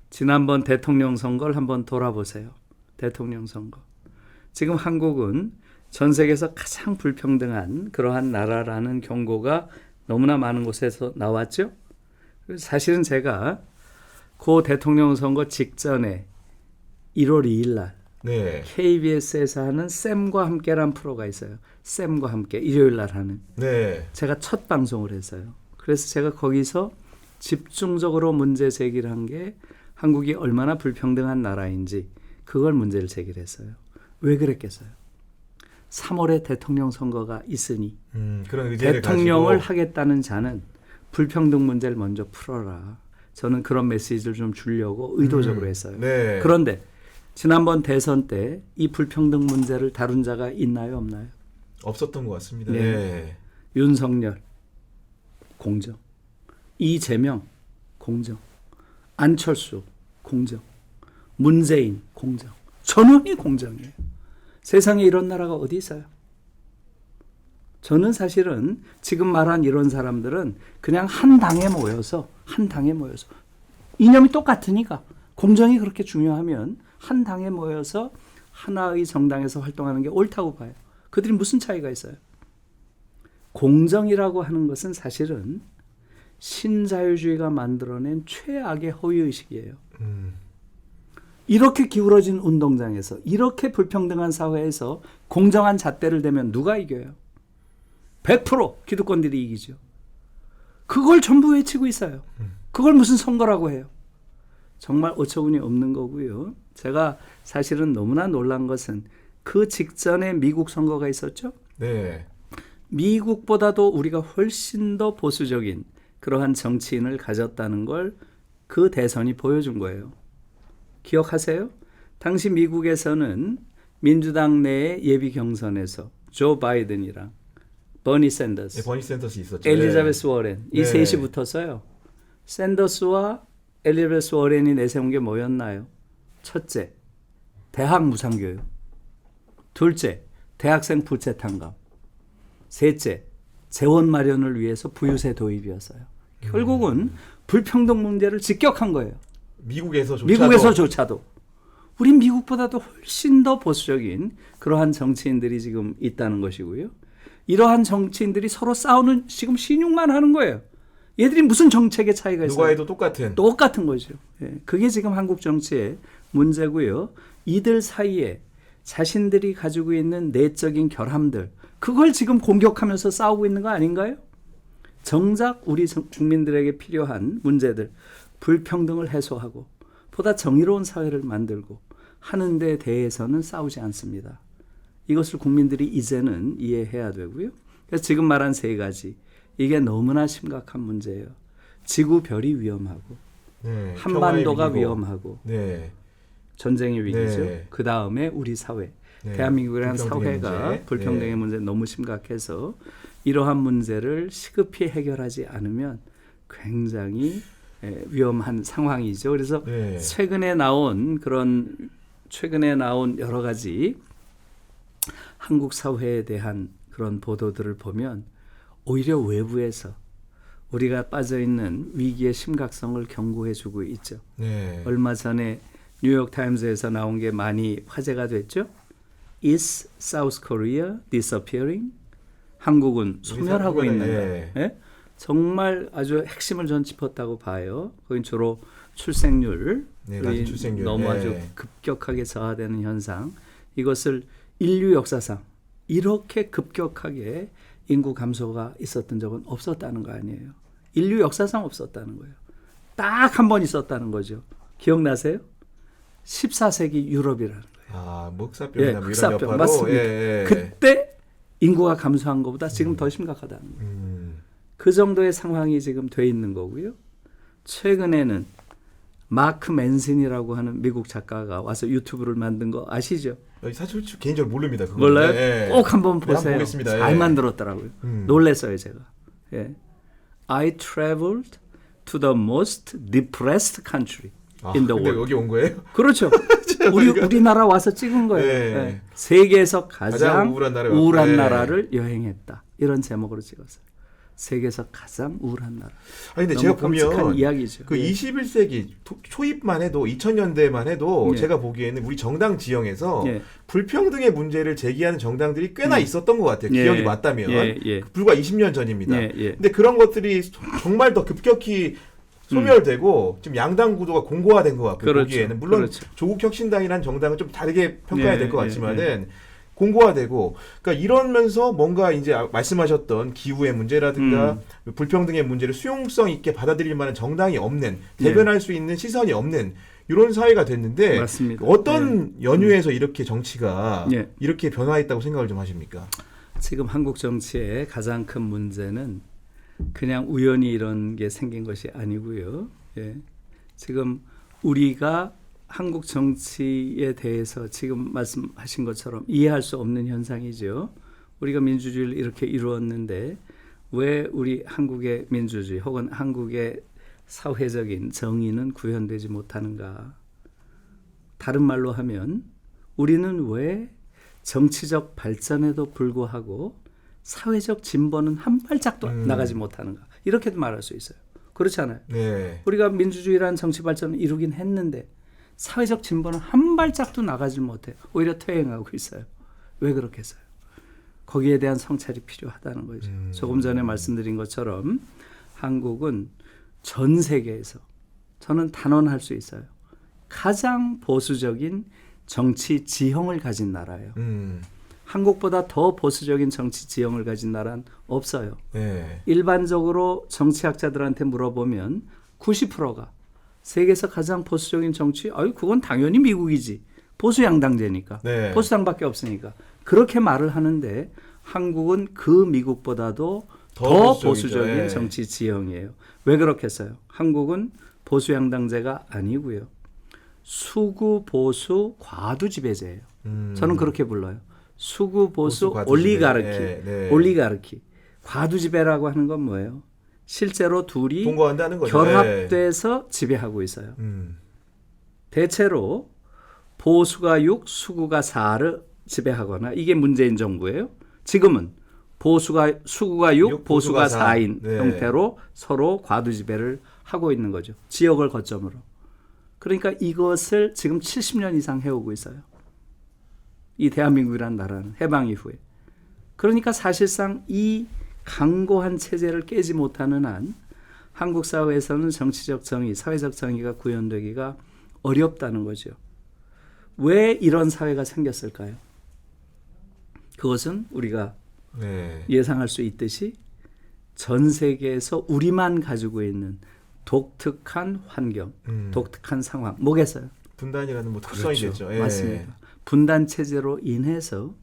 지난번 대통령 선거를 한번 돌아보세요. 대통령 선거. 지금 한국은 전 세계에서 가장 불평등한 그러한 나라라는 경고가 너무나 많은 곳에서 나왔죠. 사실은 제가 그 대통령 선거 직전에 1월 2일 날 네. KBS에서 하는 쌤과 함께라는 프로가 있어요. 쌤과 함께 일요일 날 하는. 네. 제가 첫 방송을 했어요. 그래서 제가 거기서 집중적으로 문제 제기를 한 게 한국이 얼마나 불평등한 나라인지 그걸 문제를 제기를 했어요. 왜 그랬겠어요? 3월에 대통령 선거가 있으니 그런 의제를 대통령을 가지고. 하겠다는 자는 불평등 문제를 먼저 풀어라. 저는 그런 메시지를 좀 주려고 의도적으로 했어요. 네. 그런데 지난번 대선 때 이 불평등 문제를 다룬 자가 있나요, 없나요? 없었던 것 같습니다. 네. 네. 윤석열 공정, 이재명 공정, 안철수 공정, 문재인 공정. 전원이 공정이에요. 세상에 이런 나라가 어디 있어요? 저는 사실은 지금 말한 이런 사람들은 그냥 한 당에 모여서 이념이 똑같으니까 공정이 그렇게 중요하면 한 당에 모여서 하나의 정당에서 활동하는 게 옳다고 봐요. 그들이 무슨 차이가 있어요? 공정이라고 하는 것은 사실은 신자유주의가 만들어낸 최악의 허위의식이에요. 이렇게 기울어진 운동장에서 이렇게 불평등한 사회에서 공정한 잣대를 대면 누가 이겨요? 100% 기득권들이 이기죠. 그걸 전부 외치고 있어요. 그걸 무슨 선거라고 해요? 정말 어처구니 없는 거고요. 제가 사실은 너무나 놀란 것은 그 직전에 미국 선거가 있었죠. 네. 미국보다도 우리가 훨씬 더 보수적인 그러한 정치인을 가졌다는 걸 그 대선이 보여준 거예요. 기억하세요? 당시 미국에서는 민주당 내 예비 경선에서 조 바이든이랑 버니 샌더스, 네, 버니 샌더스 있었죠. 엘리자베스 워렌 이 네. 셋이 붙었어요. 샌더스와 엘리자베스 워렌이 내세운 게 뭐였나요? 첫째, 대학 무상교육. 둘째, 대학생 부채 탕감. 셋째, 재원 마련을 위해서 부유세 도입이었어요. 결국은 불평등 문제를 직격한 거예요. 미국에서조차도. 우린 미국보다도 훨씬 더 보수적인 그러한 정치인들이 지금 있다는 것이고요. 이러한 정치인들이 서로 싸우는 지금 신용만 하는 거예요. 얘들이 무슨 정책의 차이가 있어요? 누가 해도 똑같은 거죠. 예, 그게 지금 한국 정치의 문제고요. 이들 사이에 자신들이 가지고 있는 내적인 결함들, 그걸 지금 공격하면서 싸우고 있는 거 아닌가요? 정작 우리 국민들에게 필요한 문제들, 불평등을 해소하고 보다 정의로운 사회를 만들고 하는 데 대해서는 싸우지 않습니다. 이것을 국민들이 이제는 이해해야 되고요. 그래서 지금 말한 세 가지, 이게 너무나 심각한 문제예요. 지구 별이 위험하고, 네, 한반도가 위험하고, 네. 전쟁의 위기죠. 네. 그 다음에 우리 사회, 네. 대한민국이라는 사회가 문제. 불평등의 네. 문제 너무 심각해서 이러한 문제를 시급히 해결하지 않으면 굉장히 위험한 상황이죠. 그래서 네. 최근에 나온 여러 가지 한국 사회에 대한 그런 보도들을 보면 오히려 외부에서 우리가 빠져 있는 위기의 심각성을 경고해주고 있죠. 네. 얼마 전에 뉴욕 타임즈에서 나온 게 많이 화제가 됐죠. Is South Korea disappearing? 한국은 소멸하고 있는가? 네. 예? 정말 아주 핵심을 전 짚었다고 봐요. 거긴 주로 출생률, 네, 낮은 출생률. 너무 아주 네. 급격하게 저하되는 현상. 이것을 인류 역사상 이렇게 급격하게 인구 감소가 있었던 적은 없었다는 거 아니에요. 인류 역사상 없었다는 거예요. 딱 한 번 있었다는 거죠. 기억나세요? 14세기 유럽이라는 거예요. 아, 뭐 흑사병이나 뭐 흑사병 이런 여파로. 맞습니다. 예. 그때 인구가 감소한 것보다 지금 더 심각하다는 거예요. 그 정도의 상황이 지금 돼 있는 거고요. 최근에는 마크 맨슨이라고 하는 미국 작가가 와서 유튜브를 만든 거 아시죠? 사실 개인적으로 모릅니다. 그거는. 몰라요? 네. 꼭 한번 네, 보세요. 보겠습니다. 잘 예. 만들었더라고요. 놀랬어요, 제가. 예. I traveled to the most depressed country in the 근데 world. 여기 온 거예요? 그렇죠. 우리나라 와서 찍은 거예요. 네. 예. 세계에서 가장 우울한 우울한 네. 나라를 여행했다. 이런 제목으로 찍었어요. 세계에서 가장 우울한 나라. 아니 근데 너무 제가 끔찍한 보면 이야기죠. 그 예. 21세기 초입만 해도 2000년대만 해도 예. 제가 보기에는 우리 정당 지형에서 예. 불평등의 문제를 제기하는 정당들이 꽤나 있었던 것 같아요. 예. 기억이 맞다면. 예. 예. 불과 20년 전입니다. 예. 예. 근데 그런 것들이 정말 더 급격히 소멸되고 지금 양당 구도가 공고화된 것 같고 그렇죠. 보기에는 물론 그렇죠. 조국혁신당이라는 정당은 좀 다르게 평가해야 예. 될 것 예. 같지만은 공고화되고 그러니까 이러면서 뭔가 이제 말씀하셨던 기후의 문제라든가 불평등의 문제를 수용성 있게 받아들일 만한 정당이 없는 대변할 수 있는 시선이 없는 이런 사회가 됐는데 맞습니다. 어떤 연유에서 이렇게 정치가 예. 이렇게 변화했다고 생각을 좀 하십니까? 지금 한국 정치의 가장 큰 문제는 그냥 우연히 이런 게 생긴 것이 아니고요. 예. 지금 우리가 한국 정치에 대해서 지금 말씀하신 것처럼 이해할 수 없는 현상이죠. 우리가 민주주의를 이렇게 이루었는데 왜 우리 한국의 민주주의 혹은 한국의 사회적인 정의는 구현되지 못하는가? 다른 말로 하면 우리는 왜 정치적 발전에도 불구하고 사회적 진보는 한 발짝도 나가지 못하는가? 이렇게도 말할 수 있어요. 그렇잖아요. 네. 우리가 민주주의라는 정치 발전을 이루긴 했는데 사회적 진보는 한 발짝도 나가지 못해요. 오히려 퇴행하고 있어요. 왜 그렇겠어요? 거기에 대한 성찰이 필요하다는 거죠. 조금 전에 말씀드린 것처럼 한국은 전 세계에서 저는 단언할 수 있어요. 가장 보수적인 정치 지형을 가진 나라예요. 한국보다 더 보수적인 정치 지형을 가진 나라는 없어요. 네. 일반적으로 정치학자들한테 물어보면 90%가 세계에서 가장 보수적인 정치, 그건 당연히 미국이지. 보수 양당제니까. 네. 보수당밖에 없으니까. 그렇게 말을 하는데 한국은 그 미국보다도 더 보수적인 네. 정치 지형이에요. 왜 그렇겠어요? 한국은 보수 양당제가 아니고요. 수구 보수 과두 지배제예요. 저는 그렇게 불러요. 수구 보수 보수, 과두 올리가르키. 지배. 네. 올리가르키. 과두 지배라고 하는 건 뭐예요? 실제로 둘이 동거한다는 거죠. 결합돼서 지배하고 있어요. 대체로 보수가 6, 수구가 4를 지배하거나 이게 문재인 정부예요. 지금은 수구가 6, 보수가 4인 네. 형태로 서로 과두 지배를 하고 있는 거죠. 지역을 거점으로. 그러니까 이것을 지금 70년 이상 해오고 있어요. 이 대한민국이라는 나라는 해방 이후에. 그러니까 사실상 이 강고한 체제를 깨지 못하는 한 한국 사회에서는 정치적 정의, 사회적 정의가 구현되기가 어렵다는 거죠. 왜 이런 사회가 생겼을까요? 그것은 우리가 네. 예상할 수 있듯이 전 세계에서 우리만 가지고 있는 독특한 환경, 독특한 상황, 뭐겠어요? 분단이라는 뭐 특성이 그렇죠. 됐죠. 예. 맞습니다. 분단 체제로 인해서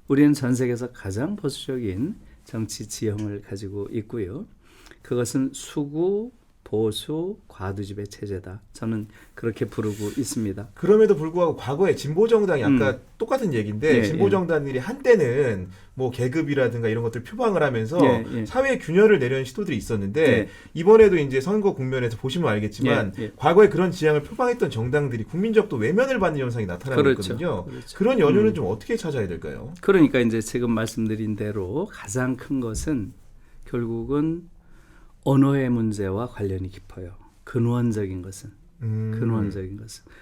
우리는 전 세계에서 가장 보수적인 정치 지형을 가지고 있고요. 그것은 수구, 보수, 과두지배 체제다. 저는 그렇게 부르고 있습니다. 그럼에도 불구하고 과거에 진보 정당이 아까 똑같은 얘기인데 예, 진보 예. 정당들이 한때는 뭐 계급이라든가 이런 것들 표방을 하면서 예, 예. 사회 균열을 내려는 시도들이 있었는데 예. 이번에도 이제 선거 국면에서 보시면 알겠지만 예, 예. 과거에 그런 지향을 표방했던 정당들이 국민적 또 외면을 받는 현상이 나타나고 그렇죠. 있거든요. 그렇죠. 그런 연유는 좀 어떻게 찾아야 될까요? 그러니까 이제 지금 말씀드린 대로 가장 큰 것은 결국은 언어의 문제와 관련이 깊어요. 근원적인 것은.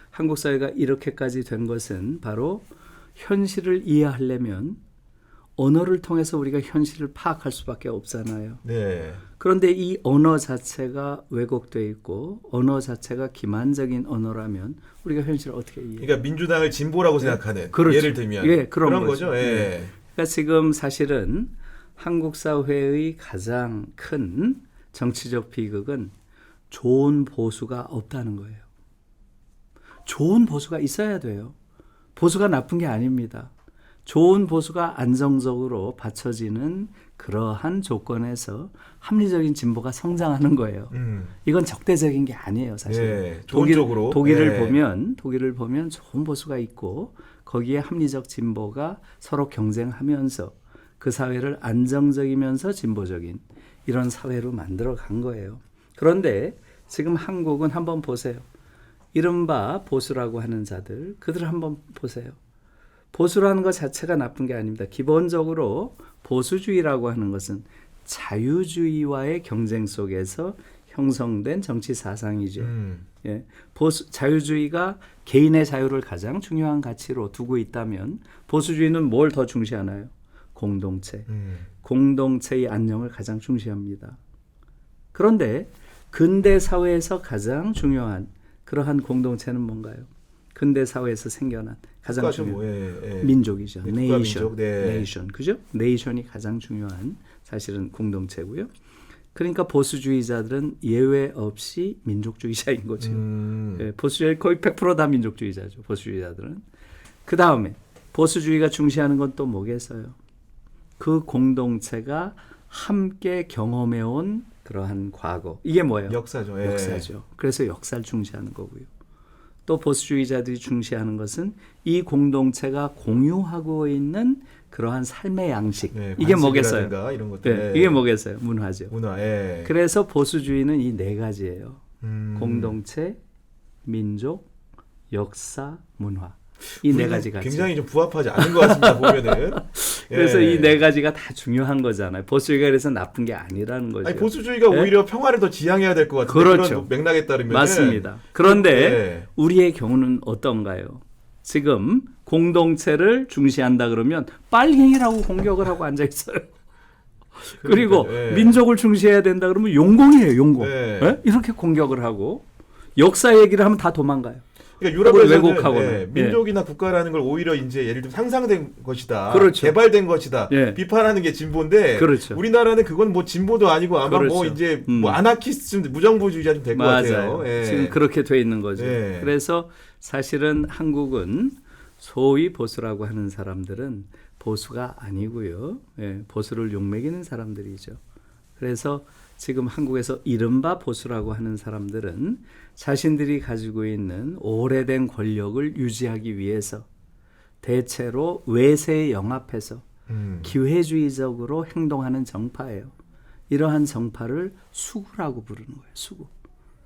한국 사회가 이렇게까지 된 것은 바로 현실을 이해하려면 언어를 통해서 우리가 현실을 파악할 수밖에 없잖아요. 네. 그런데 이 언어 자체가 왜곡되어 있고 언어 자체가 기만적인 언어라면 우리가 현실을 어떻게 이해해요? 그러니까 민주당을 진보라고 생각하는 그렇죠. 예를 들면 예, 그런 거죠. 예. 그러니까 지금 사실은 한국 사회의 가장 큰 정치적 비극은 좋은 보수가 없다는 거예요. 좋은 보수가 있어야 돼요. 보수가 나쁜 게 아닙니다. 좋은 보수가 안정적으로 받쳐지는 그러한 조건에서 합리적인 진보가 성장하는 거예요. 이건 적대적인 게 아니에요, 사실. 네, 좋은 쪽으로. 독일을 네. 보면 좋은 보수가 있고 거기에 합리적 진보가 서로 경쟁하면서 그 사회를 안정적이면서 진보적인 이런 사회로 만들어 간 거예요. 그런데 지금 한국은 한번 보세요. 이른바 보수라고 하는 자들, 그들을 한번 보세요. 보수라는 것 자체가 나쁜 게 아닙니다. 기본적으로 보수주의라고 하는 것은 자유주의와의 경쟁 속에서 형성된 정치 사상이죠. 예, 자유주의가 개인의 자유를 가장 중요한 가치로 두고 있다면 보수주의는 뭘 더 중시하나요? 공동체. 공동체의 안녕을 가장 중시합니다. 그런데 근대 사회에서 가장 중요한 그러한 공동체는 뭔가요? 근대 사회에서 생겨난 가장 중요한 민족이죠. 네이션. 네이션. 그죠? 네이션이 가장 중요한 사실은 공동체고요. 그러니까 보수주의자들은 예외 없이 민족주의자인 거죠. 예, 보수주의 거의 100% 다 민족주의자죠. 보수주의자들은. 그 다음에 보수주의가 중시하는 건 또 뭐겠어요? 그 공동체가 함께 경험해온 그러한 과거. 이게 뭐예요? 역사죠. 예. 역사죠. 그래서 역사를 중시하는 거고요. 또 보수주의자들이 중시하는 것은 이 공동체가 공유하고 있는 그러한 삶의 양식. 네, 이게 뭐겠어요? 이런 것들. 네, 이게 뭐겠어요? 문화죠. 문화. 예. 그래서 보수주의는 이 네 가지예요. 공동체, 민족, 역사, 문화. 이 네 가지 가치. 굉장히 좀 부합하지 않은 것 같습니다. 보면은. 그래서 예. 이 네 가지가 다 중요한 거잖아요. 보수주의가 그래서 나쁜 게 아니라는 거죠. 아니, 보수주의가 예? 오히려 평화를 더 지향해야 될 것 같은데 그렇죠. 그런 맥락에 따르면 맞습니다. 그런데 예. 우리의 경우는 어떤가요? 지금 공동체를 중시한다 그러면 빨갱이라고 공격을 하고 앉아 있어요. 그리고 예. 민족을 중시해야 된다 그러면 용공이에요, 용공. 예. 예? 이렇게 공격을 하고 역사 얘기를 하면 다 도망가요. 그러니까 유럽에서는 왜곡하고는. 민족이나 국가라는 걸 오히려 이제 예를 들면 상상된 것이다, 그렇죠. 개발된 것이다, 예. 비판하는 게 진보인데 그렇죠. 우리나라는 그건 뭐 진보도 아니고 아마 뭐 그렇죠. 이제 뭐 아나키스트, 무정부주의자 좀 될 것 같아요. 예. 지금 그렇게 돼 있는 거죠. 예. 그래서 사실은 한국은 소위 보수라고 하는 사람들은 보수가 아니고요. 예, 보수를 욕먹이는 사람들이죠. 그래서 지금 한국에서 이른바 보수라고 하는 사람들은 자신들이 가지고 있는 오래된 권력을 유지하기 위해서 대체로 외세에 영합해서 기회주의적으로 행동하는 정파예요. 이러한 정파를 수구라고 부르는 거예요. 수구.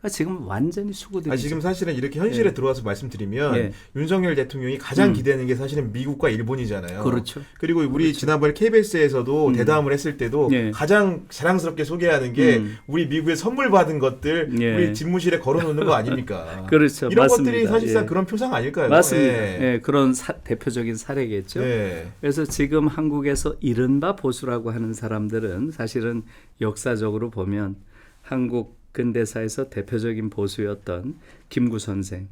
그러니까 지금 완전히 수구들이죠. 지금 사실은 이렇게 현실에 예. 들어와서 말씀드리면 예. 윤석열 대통령이 가장 기대는 게 사실은 미국과 일본이잖아요. 그렇죠. 그리고 우리 지난번에 KBS에서도 대담을 했을 때도 예. 가장 자랑스럽게 소개하는 게 우리 미국에 선물 받은 것들 예. 우리 집무실에 걸어놓는 거 아닙니까? 그렇죠. 이런 맞습니다. 것들이 사실상 예. 그런 표상 아닐까요? 맞습니다. 예. 예, 그런 대표적인 사례겠죠. 네. 그래서 지금 한국에서 이른바 보수라고 하는 사람들은 사실은 역사적으로 보면 한국 근대사에서 대표적인 보수였던 김구 선생.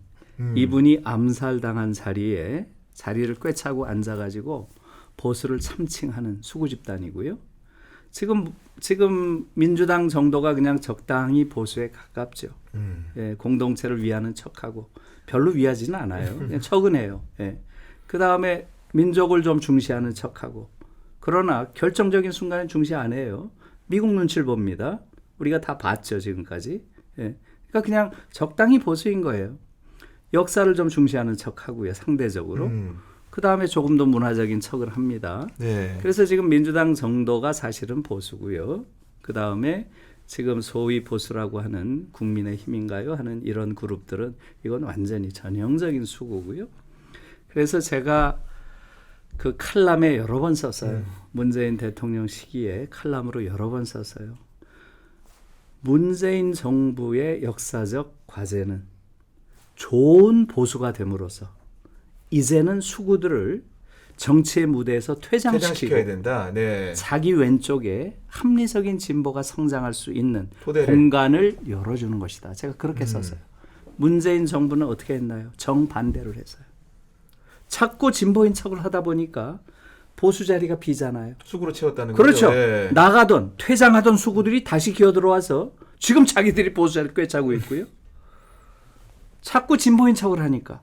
이분이 암살당한 자리를 꿰차고 앉아가지고 보수를 참칭하는 수구 집단이고요. 지금 민주당 정도가 그냥 적당히 보수에 가깝죠. 예, 공동체를 위하는 척하고 별로 위하지는 않아요. 그냥 척은 해요. 예. 그 다음에 민족을 좀 중시하는 척하고 그러나 결정적인 순간에 중시 안 해요. 미국 눈치를 봅니다. 우리가 다 봤죠 지금까지. 예. 그러니까 그냥 적당히 보수인 거예요. 역사를 좀 중시하는 척하고요 상대적으로. 그 다음에 조금 더 문화적인 척을 합니다. 네. 그래서 지금 민주당 정도가 사실은 보수고요. 그 다음에 지금 소위 보수라고 하는 국민의힘인가요? 하는 이런 그룹들은 이건 완전히 전형적인 수구고요. 그래서 제가 그 칼럼에 여러 번 썼어요. 문재인 대통령 시기에 칼럼으로 여러 번 썼어요. 문재인 정부의 역사적 과제는 좋은 보수가 됨으로써 이제는 수구들을 정치의 무대에서 퇴장시켜야 된다. 네. 자기 왼쪽에 합리적인 진보가 성장할 수 있는 토대를. 공간을 열어주는 것이다. 제가 그렇게 썼어요. 문재인 정부는 어떻게 했나요? 정반대를 했어요. 자꾸 진보인 척을 하다 보니까 보수 자리가 비잖아요. 수구로 채웠다는 그렇죠. 거죠. 네. 나가던 퇴장하던 수구들이 다시 기어들어와서 지금 자기들이 보수 자리를 꿰차고 있고요. 자꾸 진보인 척을 하니까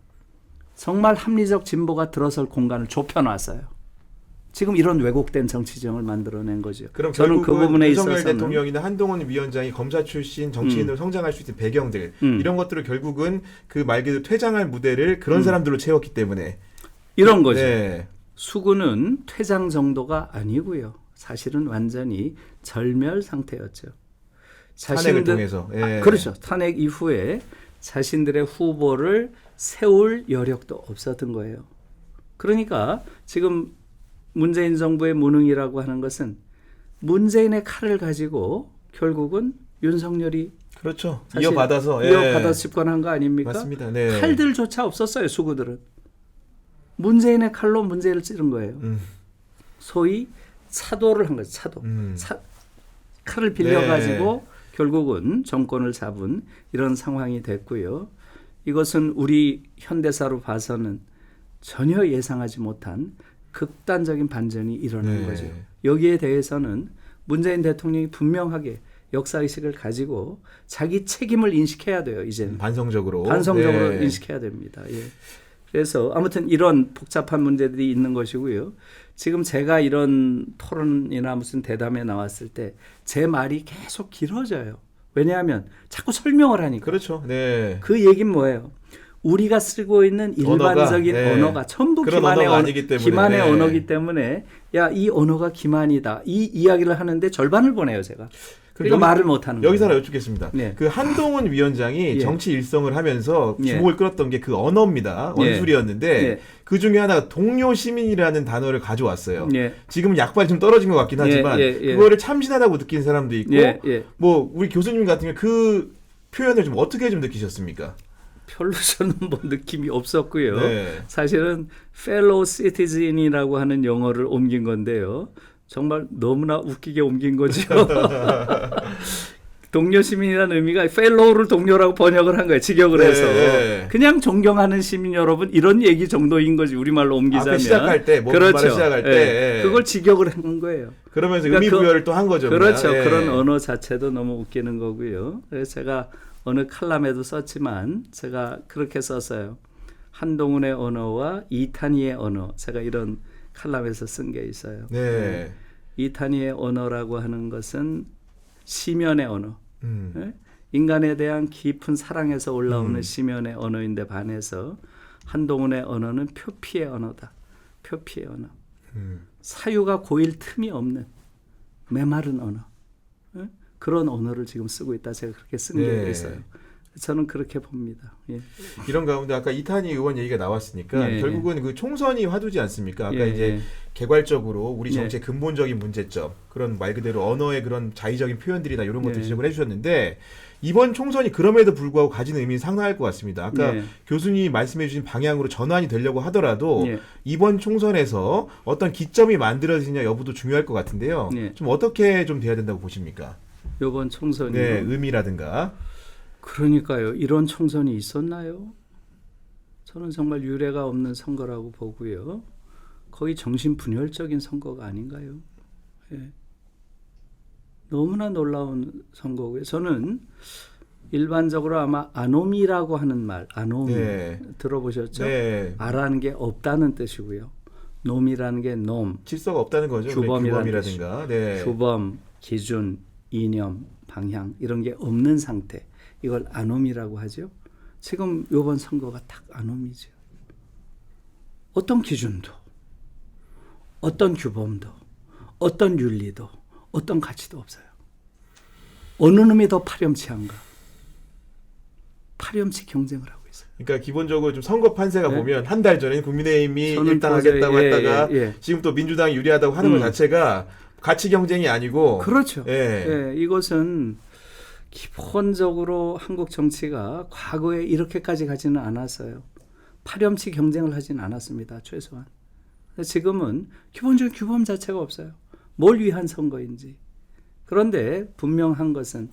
정말 합리적 진보가 들어설 공간을 좁혀놨어요. 지금 이런 왜곡된 정치정을 만들어낸 거죠. 그럼 저는 그 부분에 윤석열 있어서는 대통령이나 한동훈 위원장이 검사 출신 정치인으로 성장할 수 있는 배경들 이런 것들을 결국은 그 말 그대로 퇴장할 무대를 그런 사람들로 채웠기 때문에 이런 거죠. 네. 수구는 퇴장 정도가 아니고요. 사실은 완전히 절멸 상태였죠. 탄핵을 통해서. 예. 그렇죠. 탄핵 이후에 자신들의 후보를 세울 여력도 없었던 거예요. 그러니까 지금 문재인 정부의 무능이라고 하는 것은 문재인의 칼을 가지고 결국은 윤석열이 그렇죠. 사실 이어받아서 집권한 거 아닙니까? 맞습니다. 네. 칼들조차 없었어요. 수구들은. 문재인의 칼로 문재인을 찌른 거예요. 소위 차도를 한 거죠. 차도. 칼을 빌려가지고 네. 결국은 정권을 잡은 이런 상황이 됐고요. 이것은 우리 현대사로 봐서는 전혀 예상하지 못한 극단적인 반전이 일어난 네. 거죠. 여기에 대해서는 문재인 대통령이 분명하게 역사의식을 가지고 자기 책임을 인식해야 돼요. 이제는. 반성적으로 반성적으로 인식해야 됩니다. 예. 그래서 아무튼 이런 복잡한 문제들이 있는 것이고요. 지금 제가 이런 토론이나 무슨 대담에 나왔을 때 제 말이 계속 길어져요. 왜냐하면 자꾸 설명을 하니까. 그렇죠. 네. 그 얘기는 뭐예요? 우리가 쓰고 있는 일반적인 언어가 전부 기만의, 기만의 네. 언어기 때문에 야, 이 언어가 기만이다. 이 이야기를 하는데 절반을 보내요, 제가. 그러니까 말을 못하는 거예요. 여기서 하나 여쭙겠습니다. 네. 그 한동훈 위원장이 예. 정치 일성을 하면서 예. 주목을 끌었던 게 그 언어입니다. 언술이었는데 예. 그 중에 하나가 동료 시민이라는 단어를 가져왔어요. 예. 지금 약발이 좀 떨어진 것 같긴 하지만 그거를 참신하다고 느낀 사람도 있고 뭐 우리 교수님 같은 경우 그 표현을 좀 어떻게 좀 느끼셨습니까? 별로 저는 뭐 느낌이 없었고요. 네. 사실은 fellow citizen이라고 하는 영어를 옮긴 건데요. 정말 너무나 웃기게 옮긴 거죠. 동료 시민이라는 의미가 fellow를 동료라고 번역을 한 거예요. 직역을 네. 해서. 그냥 존경하는 시민 여러분 이런 얘기 정도인 거지. 우리말로 옮기자면. 앞에 시작할 때, 그렇죠. 시작할 때. 네. 그걸 직역을 한 거예요. 그러면서 그러니까 의미 부여를 또 한 거죠. 그렇죠. 네. 그런 언어 자체도 너무 웃기는 거고요. 그래서 제가 어느 칼럼에도 썼지만 제가 그렇게 썼어요. 한동훈의 언어와 이탄희의 언어. 제가 이런 칼럼에서 쓴 게 있어요. 네. 이탄희의 언어라고 하는 것은 시면의 언어. 예? 인간에 대한 깊은 사랑에서 올라오는 시면의 언어인데 반해서 한동훈의 언어는 표피의 언어다. 표피의 언어. 사유가 고일 틈이 없는 메마른 언어. 예? 그런 언어를 지금 쓰고 있다. 제가 그렇게 쓴 게 네. 있어요. 저는 그렇게 봅니다. 예. 이런 가운데 아까 이탄희 의원 얘기가 나왔으니까 예, 결국은 그 총선이 화두지 않습니까? 아까 예, 이제 예. 개괄적으로 우리 정치의 근본적인 문제점, 그런 말 그대로 언어의 그런 자의적인 표현들이나 이런 것들 예. 지적을 해주셨는데 이번 총선이 그럼에도 불구하고 가진 의미는 상당할 것 같습니다. 아까 예. 교수님이 말씀해주신 방향으로 전환이 되려고 하더라도 예. 이번 총선에서 어떤 기점이 만들어지냐 여부도 중요할 것 같은데요. 예. 좀 어떻게 좀 돼야 된다고 보십니까? 이번 총선이 네, 의미라든가. 그러니까요. 이런 총선이 있었나요? 저는 정말 유례가 없는 선거라고 보고요. 거의 정신분열적인 선거가 아닌가요? 예. 너무나 놀라운 선거고요. 저는 일반적으로 아마 아노미라고 하는 말, 아노미 네. 들어보셨죠? 네. 아라는 게 없다는 뜻이고요. 놈이라는 게 놈, 질서가 없다는 거죠. 규범이라는 규범이라든가. 네. 규범, 기준, 이념, 방향 이런 게 없는 상태. 이걸 아노미라고 하죠. 지금 이번 선거가 딱 아노미죠. 어떤 기준도, 어떤 규범도, 어떤 윤리도, 어떤 가치도 없어요. 어느 놈이 더 파렴치한가? 파렴치 경쟁을 하고 있어요. 그러니까 기본적으로 좀 선거 판세가 네. 보면 한 달 전에 국민의힘이 저는 일당하겠다고 도저히, 했다가 예. 지금 또 민주당이 유리하다고 하는 것 자체가 가치 경쟁이 아니고 그렇죠. 예. 예, 이것은 기본적으로 한국 정치가 과거에 이렇게까지 가지는 않았어요. 파렴치 경쟁을 하지는 않았습니다. 최소한. 지금은 기본적인 규범 자체가 없어요. 뭘 위한 선거인지. 그런데 분명한 것은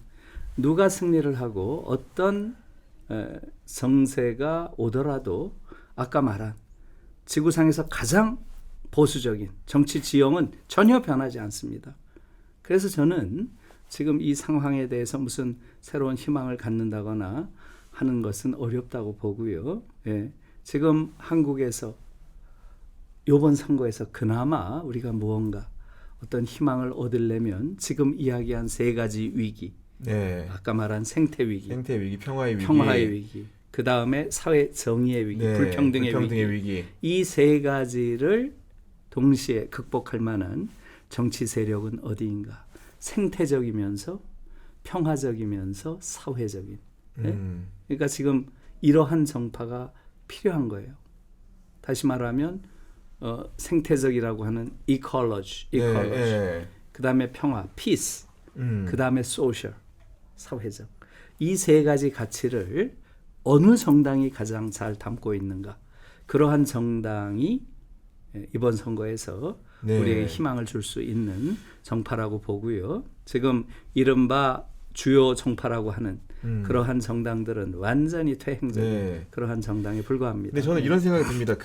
누가 승리를 하고 어떤 정세가 오더라도 아까 말한 지구상에서 가장 보수적인 정치 지형은 전혀 변하지 않습니다. 그래서 저는 지금 이 상황에 대해서 무슨 새로운 희망을 갖는다거나 하는 것은 어렵다고 보고요. 예. 지금 한국에서 이번 선거에서 그나마 우리가 무언가 어떤 희망을 얻으려면 지금 이야기한 세 가지 위기, 네. 아까 말한 생태 위기, 생태 위기, 평화의 위기, 평화의 위기, 그 다음에 사회 정의의 위기, 네. 불평등의 불평등의 위기, 위기. 이 세 가지를 동시에 극복할 만한 정치 세력은 어디인가? 생태적이면서 평화적이면서 사회적인. 네? 그러니까 지금 이러한 정파가 필요한 거예요. 다시 말하면 생태적이라고 하는 ecology, 네. 그 다음에 평화, peace, 그 다음에 social, 사회적. 이 세 가지 가치를 어느 정당이 가장 잘 담고 있는가? 그러한 정당이 이번 선거에서 네. 우리에게 희망을 줄 수 있는 정파라고 보고요. 지금 이른바 주요 정파라고 하는 그러한 정당들은 완전히 퇴행적인 네. 그러한 정당에 불과합니다. 근데 저는 이런 생각이 듭니다.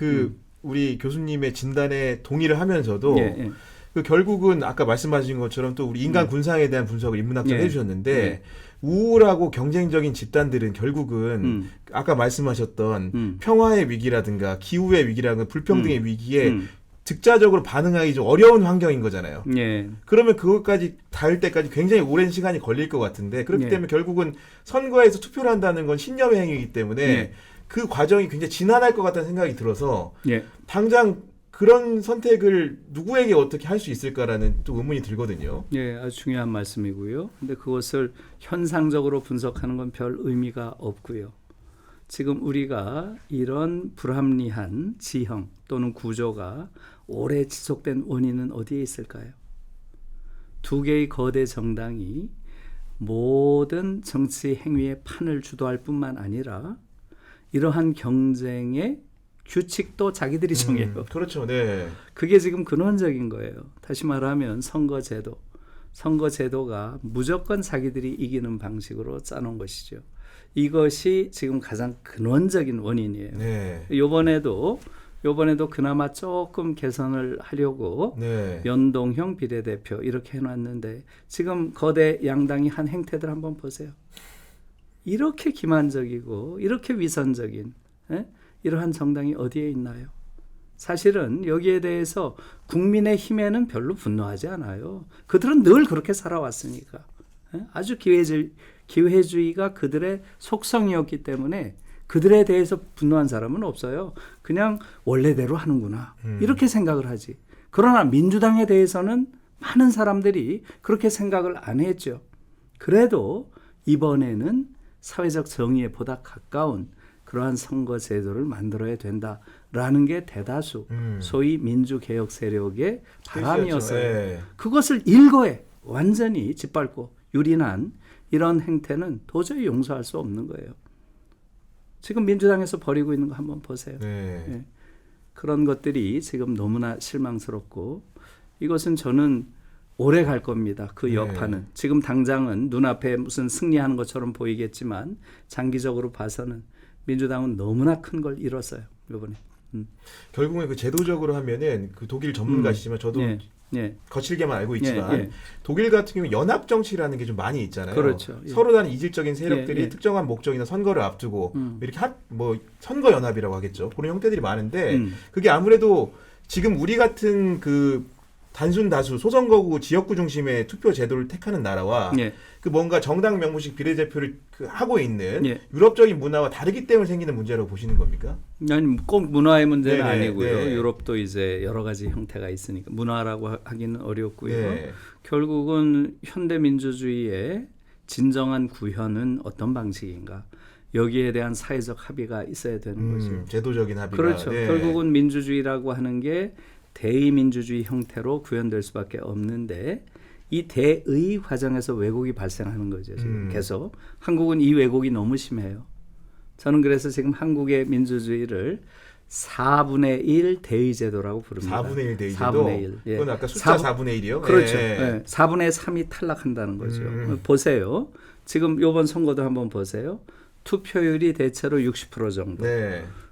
우리 교수님의 진단에 동의를 하면서도 예, 예. 그 결국은 아까 말씀하신 것처럼 또 우리 인간 군상에 대한 분석을 인문학자로 예. 해주셨는데 예. 우울하고 경쟁적인 집단들은 결국은 아까 말씀하셨던 평화의 위기라든가 기후의 위기라든가 불평등의 위기에 즉자적으로 반응하기 좀 어려운 환경인 거잖아요. 예. 그러면 그것까지 닿을 때까지 굉장히 오랜 시간이 걸릴 것 같은데 그렇기 예. 때문에 결국은 선거에서 투표를 한다는 건 신념의 행위이기 때문에 예. 그 과정이 굉장히 지난할 것 같다는 생각이 들어서 예. 당장 그런 선택을 누구에게 어떻게 할 수 있을까라는 또 의문이 들거든요. 예, 아주 중요한 말씀이고요. 근데 그것을 현상적으로 분석하는 건 별 의미가 없고요. 지금 우리가 이런 불합리한 지형 또는 구조가 오래 지속된 원인은 어디에 있을까요? 두 개의 거대 정당이 모든 정치 행위의 판을 주도할 뿐만 아니라 이러한 경쟁의 규칙도 자기들이 정해요. 그렇죠. 네. 그게 지금 근원적인 거예요. 다시 말하면 선거제도가 무조건 자기들이 이기는 방식으로 짜놓은 것이죠. 이것이 지금 가장 근원적인 원인이에요. 네. 이번에도 그나마 조금 개선을 하려고 네. 연동형 비례대표 이렇게 해놨는데 지금 거대 양당이 한 행태들 한번 보세요. 이렇게 기만적이고 이렇게 위선적인 이러한 정당이 어디에 있나요? 사실은 여기에 대해서 국민의힘에는 별로 분노하지 않아요. 그들은 늘 그렇게 살아왔으니까. 아주 기회주의가 그들의 속성이었기 때문에 그들에 대해서 분노한 사람은 없어요. 그냥 원래대로 하는구나. 이렇게 생각을 하지. 그러나 민주당에 대해서는 많은 사람들이 그렇게 생각을 안 했죠. 그래도 이번에는 사회적 정의에 보다 가까운 그러한 선거 제도를 만들어야 된다라는 게 대다수 소위 민주개혁 세력의 바람이었어요. 네. 그것을 일거에 완전히 짓밟고 유린한 이런 행태는 도저히 용서할 수 없는 거예요. 지금 민주당에서 벌이고 있는 거 한번 보세요. 네. 예. 그런 것들이 지금 너무나 실망스럽고 이것은 저는 오래 갈 겁니다. 그 여파는. 지금 당장은 눈앞에 무슨 승리하는 것처럼 보이겠지만 장기적으로 봐서는 민주당은 너무나 큰 걸 잃었어요. 이번에. 결국은 그 제도적으로 하면은 그 독일 전문가시지만 저도 거칠게만 알고 있지만 독일 같은 경우 연합 정치라는 게 좀 많이 있잖아요. 그렇죠. 서로 다른 이질적인 세력들이 특정한 목적이나 선거를 앞두고 이렇게 뭐 선거 연합이라고 하겠죠. 그런 형태들이 많은데 그게 아무래도 지금 우리 같은 그 단순 다수 소선거구 지역구 중심의 투표 제도를 택하는 나라와 그 뭔가 정당 명부식 비례대표를 하고 있는 유럽적인 문화와 다르기 때문에 생기는 문제라고 보시는 겁니까? 아니 꼭 문화의 문제는 네네, 아니고요. 네. 유럽도 이제 여러 가지 형태가 있으니까 문화라고 하기는 어렵고요. 결국은 현대 민주주의의 진정한 구현은 어떤 방식인가? 여기에 대한 사회적 합의가 있어야 되는 거죠. 제도적인 합의가. 그렇죠. 결국은 민주주의라고 하는 게 대의민주주의 형태로 구현될 수밖에 없는데 이 대의 과정에서 왜곡이 발생하는 거죠. 지금 계속 한국은 이 왜곡이 너무 심해요. 저는 그래서 지금 한국의 민주주의를 4분의 1 대의제도라고 부릅니다. 4분의 1 대의제도? 4분의 1. 예. 그건 아까 숫자 4분의 1이요? 그렇죠. 예. 4분의 3이 탈락한다는 거죠. 보세요. 지금 이번 선거도 한번 보세요. 투표율이 대체로 60% 정도.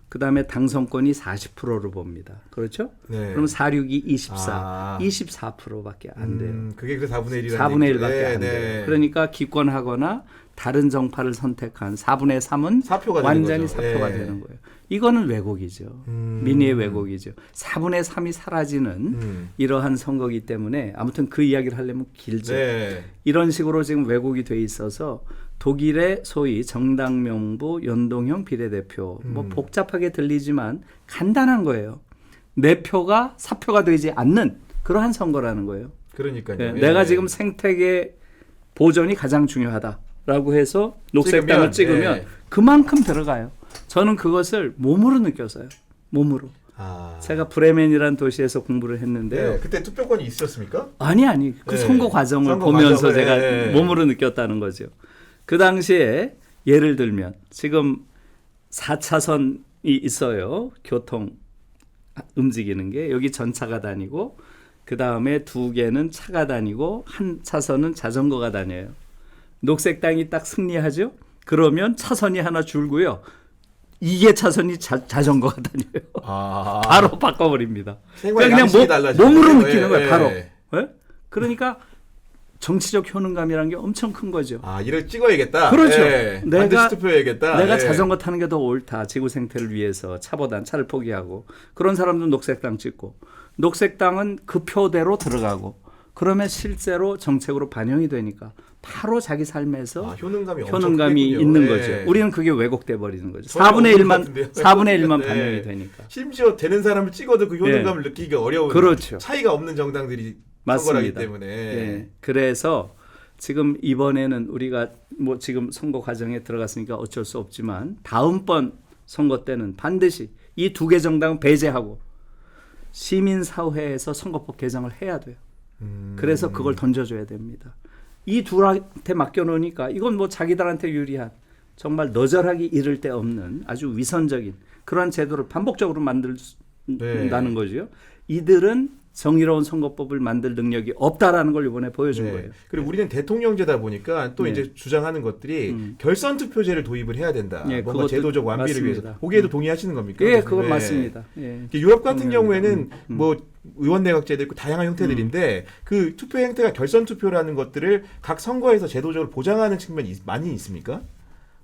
그 다음에 당선권이 40%로 봅니다. 그렇죠? 그럼 462, 24, 24%밖에 안 돼요. 그게 그 4분의 1이라는 4분의 1밖에 안 돼요. 그러니까 기권하거나 다른 정파를 선택한 4분의 3은 사표가 완전히 사표가 되는 거예요. 이거는 왜곡이죠. 민의의 왜곡이죠. 4분의 3이 사라지는 이러한 선거기 때문에 아무튼 그 이야기를 하려면 길죠. 이런 식으로 지금 왜곡이 돼 있어서 독일의 소위 정당 명부 연동형 비례대표 뭐 복잡하게 들리지만 간단한 거예요. 내 표가 사표가 되지 않는 그러한 선거라는 거예요. 그러니까요. 내가 지금 생태계 보존이 가장 중요하다라고 해서 녹색당을 찍으면 그만큼 들어가요. 저는 그것을 몸으로 느꼈어요. 몸으로. 제가 브레멘이라는 도시에서 공부를 했는데요. 그때 투표권이 있었습니까? 아니. 그 선거 과정을 보면서 제가 몸으로 느꼈다는 거죠. 그 당시에 예를 들면 지금 4차선이 있어요. 교통 움직이는 게 여기 전차가 다니고 그 다음에 2개는 차가 다니고 한 차선은 자전거가 다녀요. 녹색당이 딱 승리하죠. 그러면 차선이 하나 줄고요. 2개 차선이 자전거가 다녀요. 바로 바꿔버립니다. 그냥 몸으로 느끼는 거예요. 바로. 그러니까 정치적 효능감이라는 게 엄청 큰 거죠. 이를 찍어야겠다. 그렇죠. 반드시 투표해야겠다. 내가 자전거 타는 게 더 옳다. 지구 생태를 위해서 차보단 차를 포기하고 그런 사람들은 녹색당 찍고 녹색당은 그 표대로 들어가고 그러면 실제로 정책으로 반영이 되니까 바로 자기 삶에서 효능감이 있는 거죠. 우리는 그게 왜곡돼 버리는 거죠. 4분의 1만 반영이 되니까. 심지어 되는 사람을 찍어도 그 효능감을 느끼기가 어려운 그렇죠. 차이가 없는 정당들이 선거라기 때문에. 그래서 지금 이번에는 우리가 뭐 지금 선거 과정에 들어갔으니까 어쩔 수 없지만 다음번 선거 때는 반드시 이 2개 정당은 배제하고 시민사회에서 선거법 개정을 해야 돼요. 그래서 그걸 던져줘야 됩니다. 이 둘한테 맡겨놓으니까 이건 뭐 자기들한테 유리한 정말 너절하기 이를 데 없는 아주 위선적인 그런 제도를 반복적으로 만든다는 거죠. 이들은 정의로운 선거법을 만들 능력이 없다라는 걸 이번에 보여준 거예요. 그리고 우리는 대통령제다 보니까 또 이제 주장하는 것들이 결선 투표제를 도입을 해야 된다. 뭔가 제도적 완비를 위해서. 거기에도 동의하시는 겁니까? 그건 맞습니다. 유럽 같은 경우에는 뭐 의원 내각제도 있고 다양한 형태들인데 그 투표 형태가 결선 투표라는 것들을 각 선거에서 제도적으로 보장하는 측면이 많이 있습니까?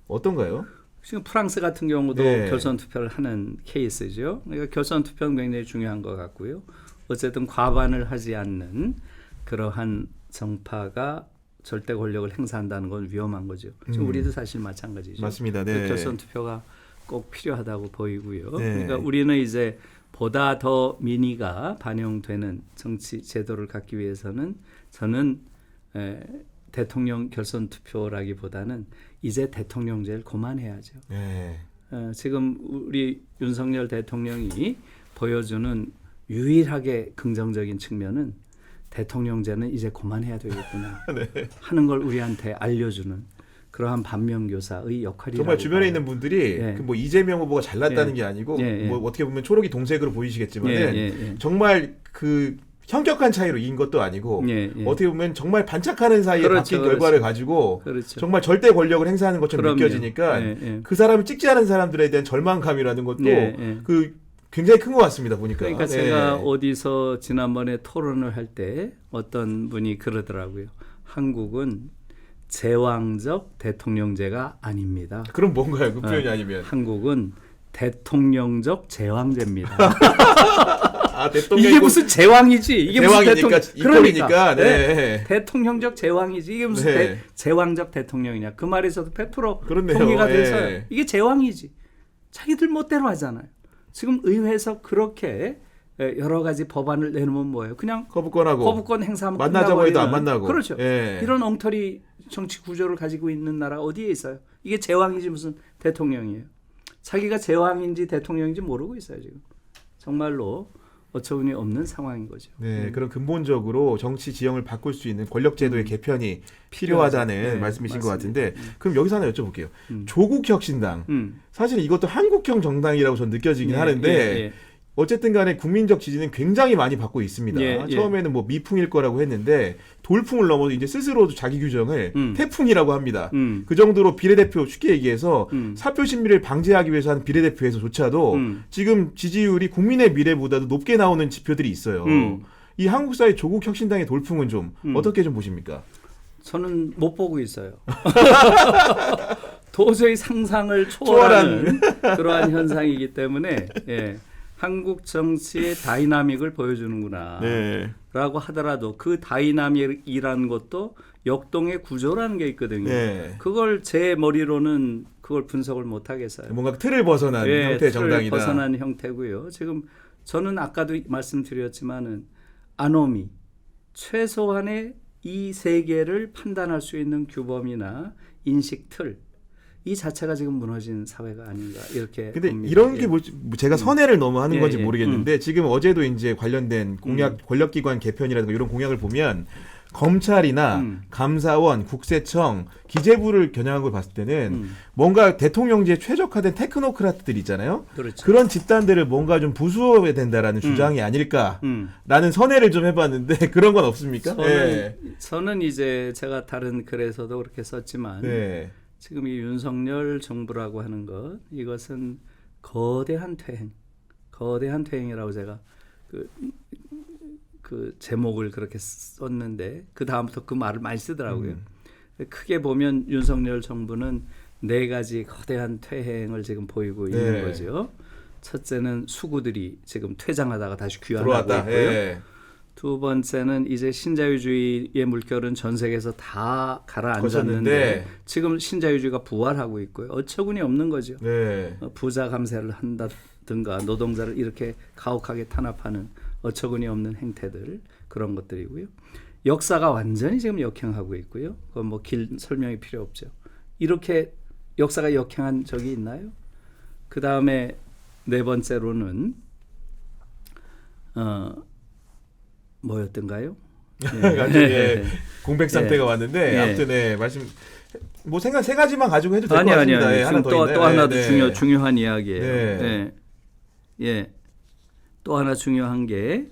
어떤가요? 지금 프랑스 같은 경우도 결선 투표를 하는 케이스죠. 그러니까 결선 투표는 굉장히 중요한 것 같고요. 어쨌든 과반을 하지 않는 그러한 정파가 절대 권력을 행사한다는 건 위험한 거죠. 지금 우리도 사실 마찬가지죠. 맞습니다. 네. 결선 투표가 꼭 필요하다고 보이고요. 네. 그러니까 우리는 이제 보다 더 민의가 반영되는 정치 제도를 갖기 위해서는 저는 대통령 결선 투표라기보다는 이제 대통령제를 그만해야죠. 네. 지금 우리 윤석열 대통령이 보여주는 유일하게 긍정적인 측면은 대통령제는 이제 그만해야 되겠구나 네. 하는 걸 우리한테 알려주는 그러한 반면교사의 역할이라고 정말 주변에 봐요. 있는 분들이 예. 그뭐 이재명 후보가 잘났다는 예. 게 아니고 예, 예. 뭐 어떻게 보면 초록이 동색으로 보이시겠지만 예. 정말 그 현격한 차이로 이긴 것도 아니고 예. 어떻게 보면 정말 반짝하는 사이에 그렇죠, 바뀐 그렇죠. 결과를 가지고 그렇죠. 정말 절대 권력을 행사하는 것처럼 그럼요. 느껴지니까 예. 그 사람을 찍지 않은 사람들에 대한 절망감이라는 것도 예. 그 굉장히 큰 것 같습니다. 보니까. 그러니까 네. 제가 어디서 지난번에 토론을 할 때 어떤 분이 그러더라고요. 한국은 제왕적 대통령제가 아닙니다. 그럼 뭔가요? 그 표현이 아니면. 한국은 대통령적 제왕제입니다. 아, 대통령 이게 무슨 제왕이지? 이게 제왕이니까 무슨 이퀄이니까. 네. 대통령적 제왕이지. 이게 무슨 네. 제왕적 대통령이냐? 그 말에서도 100% 그렇네요. 동의가 예. 돼서요. 이게 제왕이지. 자기들 멋대로 하잖아요. 지금 의회에서 그렇게 여러 가지 법안을 내놓으면 뭐예요? 그냥 거부권하고 거부권 행사하면 만나자고 해도 안 끝나버리는. 만나고. 그렇죠. 예. 이런 엉터리 정치 구조를 가지고 있는 나라 어디에 있어요? 이게 제왕이지 무슨 대통령이에요. 자기가 제왕인지 대통령인지 모르고 있어요 지금. 정말로 어처구니 없는 상황인 거죠. 네, 그런 근본적으로 정치 지형을 바꿀 수 있는 권력제도의 개편이 필요하다는 네, 말씀이신 것 맞습니다. 같은데 그럼 여기서 하나 여쭤볼게요. 조국혁신당 사실 이것도 한국형 정당이라고 저는 느껴지긴 하는데 어쨌든 간에 국민적 지지는 굉장히 많이 받고 있습니다. 처음에는 뭐 미풍일 거라고 했는데 돌풍을 넘어서 이제 스스로도 자기 규정을 태풍이라고 합니다. 그 정도로 비례대표 쉽게 얘기해서 사표 심리를 방지하기 위해서 하는 비례대표에서조차도 지금 지지율이 국민의 미래보다도 높게 나오는 지표들이 있어요. 이 한국 사회 조국 혁신당의 돌풍은 좀 어떻게 좀 보십니까? 저는 못 보고 있어요. 도저히 상상을 초월하는 그러한 현상이기 때문에 한국 정치의 다이나믹을 보여주는구나 라고 하더라도 그 다이나믹이라는 것도 역동의 구조라는 게 있거든요. 그걸 제 머리로는 그걸 분석을 못 하겠어요. 뭔가 틀을 벗어난 형태의 틀을 정당이다. 벗어난 형태고요. 지금 저는 아까도 말씀드렸지만은 아노미 최소한의 이 세계를 판단할 수 있는 규범이나 인식 틀 이 자체가 지금 무너진 사회가 아닌가 이렇게 근데 봅니다. 이런 게 제가 선회를 너무 하는 건지 예. 모르겠는데 지금 어제도 이제 관련된 공약 권력기관 개편이라든가 이런 공약을 보면 검찰이나 감사원, 국세청, 기재부를 겨냥한 걸 봤을 때는 뭔가 대통령제에 최적화된 테크노크라트들 있잖아요. 그렇죠. 그런 집단들을 뭔가 좀 부수어야 된다라는 주장이 아닐까라는 선회를 좀 해봤는데 그런 건 없습니까? 저는 이제 제가 다른 글에서도 그렇게 썼지만 지금 이 윤석열 정부라고 하는 것 이것은 거대한 퇴행이라고 제가 그 제목을 그렇게 썼는데 그 다음부터 그 말을 많이 쓰더라고요. 크게 보면 윤석열 정부는 4가지 거대한 퇴행을 지금 보이고 있는 거죠. 첫째는 수구들이 지금 퇴장하다가 다시 귀환하고 있고요. 두 번째는 이제 신자유주의의 물결은 전 세계에서 다 가라앉았는데 지금 신자유주의가 부활하고 있고요. 어처구니 없는 거죠. 부자 감세를 한다든가 노동자를 이렇게 가혹하게 탄압하는 어처구니 없는 행태들 그런 것들이고요. 역사가 완전히 지금 역행하고 있고요. 그건 뭐 길 설명이 필요 없죠. 이렇게 역사가 역행한 적이 있나요? 그 다음에 4번째로는 뭐였던가요? 공백 상태가 왔는데 아무튼 말씀 뭐 생각 3가지만 가지고 해도 될 것 같습니다. 아니. 하나 또 하나 더 중요한 이야기예요. 또 하나 중요한 게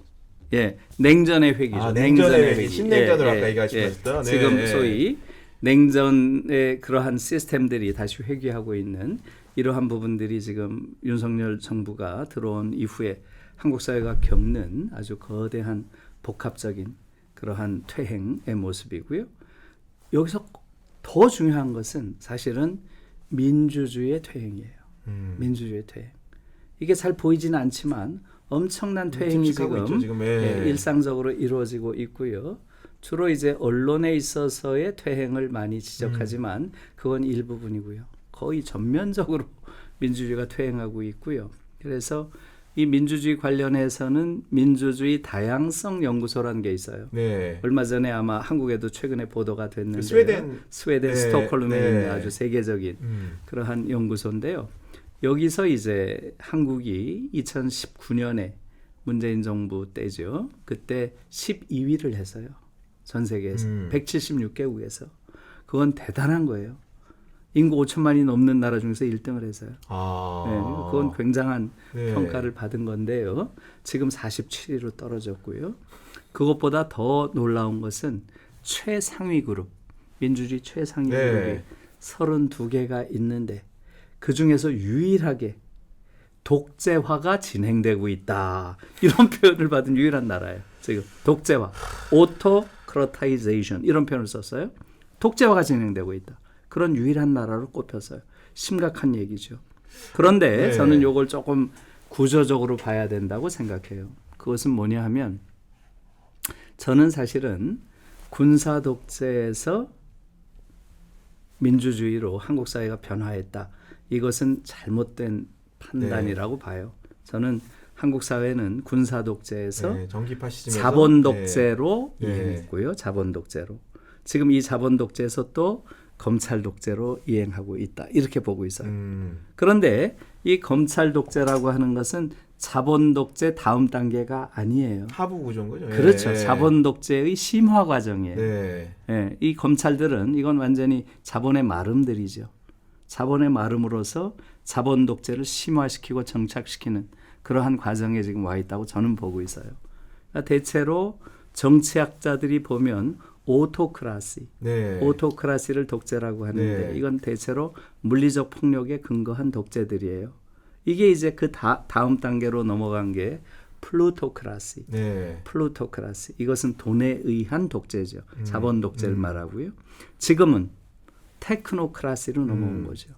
냉전의 회귀죠. 냉전의 회귀. 신냉전을 아까 얘기하셨던 지금 소위 냉전의 그러한 시스템들이 다시 회귀하고 있는 이러한 부분들이 지금 윤석열 정부가 들어온 이후에 한국 사회가 겪는 아주 거대한 복합적인 그러한 퇴행의 모습이고요. 여기서 더 중요한 것은 사실은 민주주의의 퇴행이에요. 민주주의의 퇴행. 이게 잘 보이지는 않지만 엄청난 퇴행이 지금 일상적으로 이루어지고 있고요. 주로 이제 언론에 있어서의 퇴행을 많이 지적하지만 그건 일부분이고요. 거의 전면적으로 민주주의가 퇴행하고 있고요. 그래서 이 민주주의 관련해서는 민주주의 다양성 연구소라는 게 있어요. 네. 얼마 전에 아마 한국에도 최근에 보도가 됐는데 그 스웨덴 네. 스톡홀름에 네. 있는 아주 세계적인 그러한 연구소인데요. 여기서 이제 한국이 2019년에 문재인 정부 때죠. 그때 12위를 했어요. 전 세계에서 176개국에서. 그건 대단한 거예요. 인구 5천만이 넘는 나라 중에서 1등을 해서요. 네, 그건 굉장한 네. 평가를 받은 건데요. 지금 47위로 떨어졌고요. 그것보다 더 놀라운 것은 최상위 그룹, 민주주의 최상위 네. 그룹이 32개가 있는데 그중에서 유일하게 독재화가 진행되고 있다. 이런 표현을 받은 유일한 나라예요. 지금 독재화, autocratization 이런 표현을 썼어요. 독재화가 진행되고 있다. 그런 유일한 나라로 꼽혔어요. 심각한 얘기죠. 그런데 네. 저는 이걸 조금 구조적으로 봐야 된다고 생각해요. 그것은 뭐냐 하면 저는 사실은 군사 독재에서 민주주의로 한국 사회가 변화했다. 이것은 잘못된 판단이라고 봐요. 저는 한국 사회는 군사 독재에서 네, 정기 파시즘에서 자본 독재로 네. 이행했고요. 자본 독재로. 지금 이 자본 독재에서 또 검찰 독재로 이행하고 있다. 이렇게 보고 있어요. 그런데 이 검찰 독재라고 하는 것은 자본 독재 다음 단계가 아니에요. 하부 구조인 거죠. 그렇죠. 네. 자본 독재의 심화 과정이에요. 네. 예, 이 검찰들은 이건 완전히 자본의 마름들이죠. 자본의 마름으로서 자본 독재를 심화시키고 정착시키는 그러한 과정에 지금 와 있다고 저는 보고 있어요. 그러니까 대체로 정치학자들이 보면 오토크라시, 네. 오토크라시를 독재라고 하는데 네. 이건 대체로 물리적 폭력에 근거한 독재들이에요. 이게 이제 그 다음 단계로 넘어간 게 플루토크라시. 네. 플루토크라시. 이것은 돈에 의한 독재죠. 자본 독재를 말하고요. 지금은 테크노크라시로 넘어온 거죠.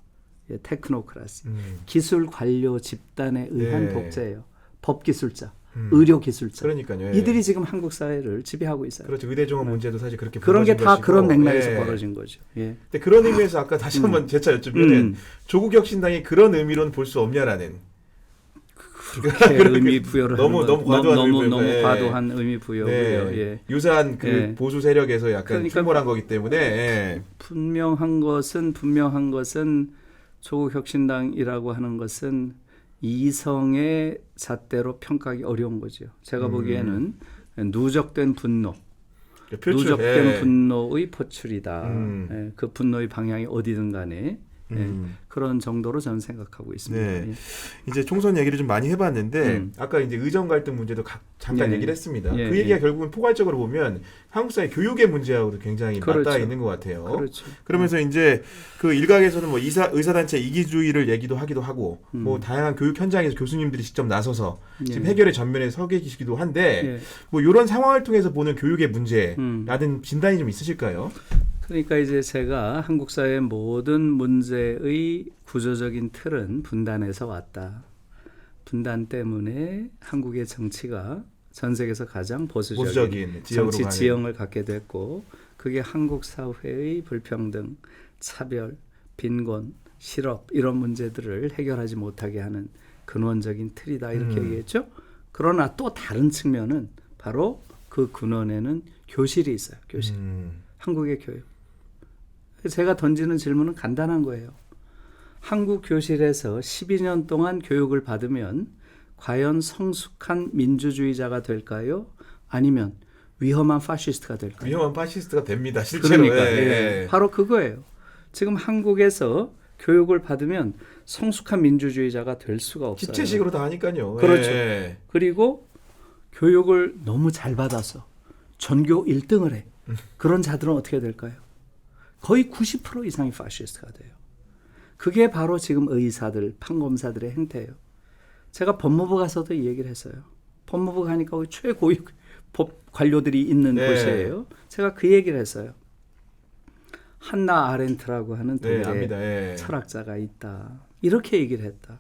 예, 테크노크라시. 기술 관료 집단에 의한 네. 독재예요. 법기술자, 의료기술자. 그러니까요. 예. 이들이 지금 한국 사회를 지배하고 있어요. 그렇죠. 의대 종합 문제도 사실 그렇게 그런 게 벌어진 다 것이고. 그런 맥락에서 예. 벌어진 거죠. 예. 근데 그런 의미에서 아까 다시 한번 재차 여쭈면은 조국 혁신당이 그런 의미로는 볼 수 없냐라는 그렇게 의미 부여를 너무 하는 건 과도한 의미 부여고요. 너무 예. 과도한 의미 부여고요. 네. 예. 유사한 그 예. 보수 세력에서 약간 그러니까 출몰한 거기 때문에 예. 분명한 것은 조국 혁신당이라고 하는 것은 이성의 잣대로 평가하기 어려운 거죠. 제가 보기에는 누적된 분노, 누적된 예. 분노의 포출이다. 예, 그 분노의 방향이 어디든 간에 예, 그런 정도로 저는 생각하고 있습니다. 네. 예. 이제 총선 얘기를 좀 많이 해봤는데 아까 이제 의정 갈등 문제도 잠깐 예. 얘기를 했습니다. 예, 그 얘기가 예. 결국은 포괄적으로 보면 한국 사회 교육의 문제하고도 굉장히 그렇죠. 맞닿아 있는 것 같아요. 그렇죠. 그러면서 이제 그 일각에서는 뭐 의사단체 이기주의를 얘기도 하기도 하고 뭐 다양한 교육 현장에서 교수님들이 직접 나서서 지금 예. 해결의 전면에 서 계시기도 한데 예. 뭐 이런 상황을 통해서 보는 교육의 문제라는 진단이 좀 있으실까요? 그러니까 이제 제가 한국 사회의 모든 문제의 구조적인 틀은 분단에서 왔다. 분단 때문에 한국의 정치가 전 세계에서 가장 보수적인 지역으로 정치 가는. 지형을 갖게 됐고 그게 한국 사회의 불평등, 차별, 빈곤, 실업 이런 문제들을 해결하지 못하게 하는 근원적인 틀이다 이렇게 얘기했죠. 그러나 또 다른 측면은 바로 그 근원에는 교실이 있어요. 교실. 한국의 교육. 제가 던지는 질문은 간단한 거예요. 한국 교실에서 12년 동안 교육을 받으면 과연 성숙한 민주주의자가 될까요? 아니면 위험한 파시스트가 될까요? 위험한 파시스트가 됩니다. 실제로. 그러니까 예. 바로 그거예요. 지금 한국에서 교육을 받으면 성숙한 민주주의자가 될 수가 없어요. 기체식으로 다 하니까요. 그렇죠. 예. 그리고 교육을 너무 잘 받아서 전교 1등을 해. 그런 자들은 어떻게 될까요? 거의 90% 이상이 파시스트가 돼요. 그게 바로 지금 의사들, 판검사들의 행태예요. 제가 법무부 가서도 이 얘기를 했어요. 법무부 가니까 거기 최고위 법 관료들이 있는 네. 곳이에요. 제가 그 얘기를 했어요. 한나 아렌트라고 하는 독일의 압니다. 예. 철학자가 있다. 이렇게 얘기를 했다.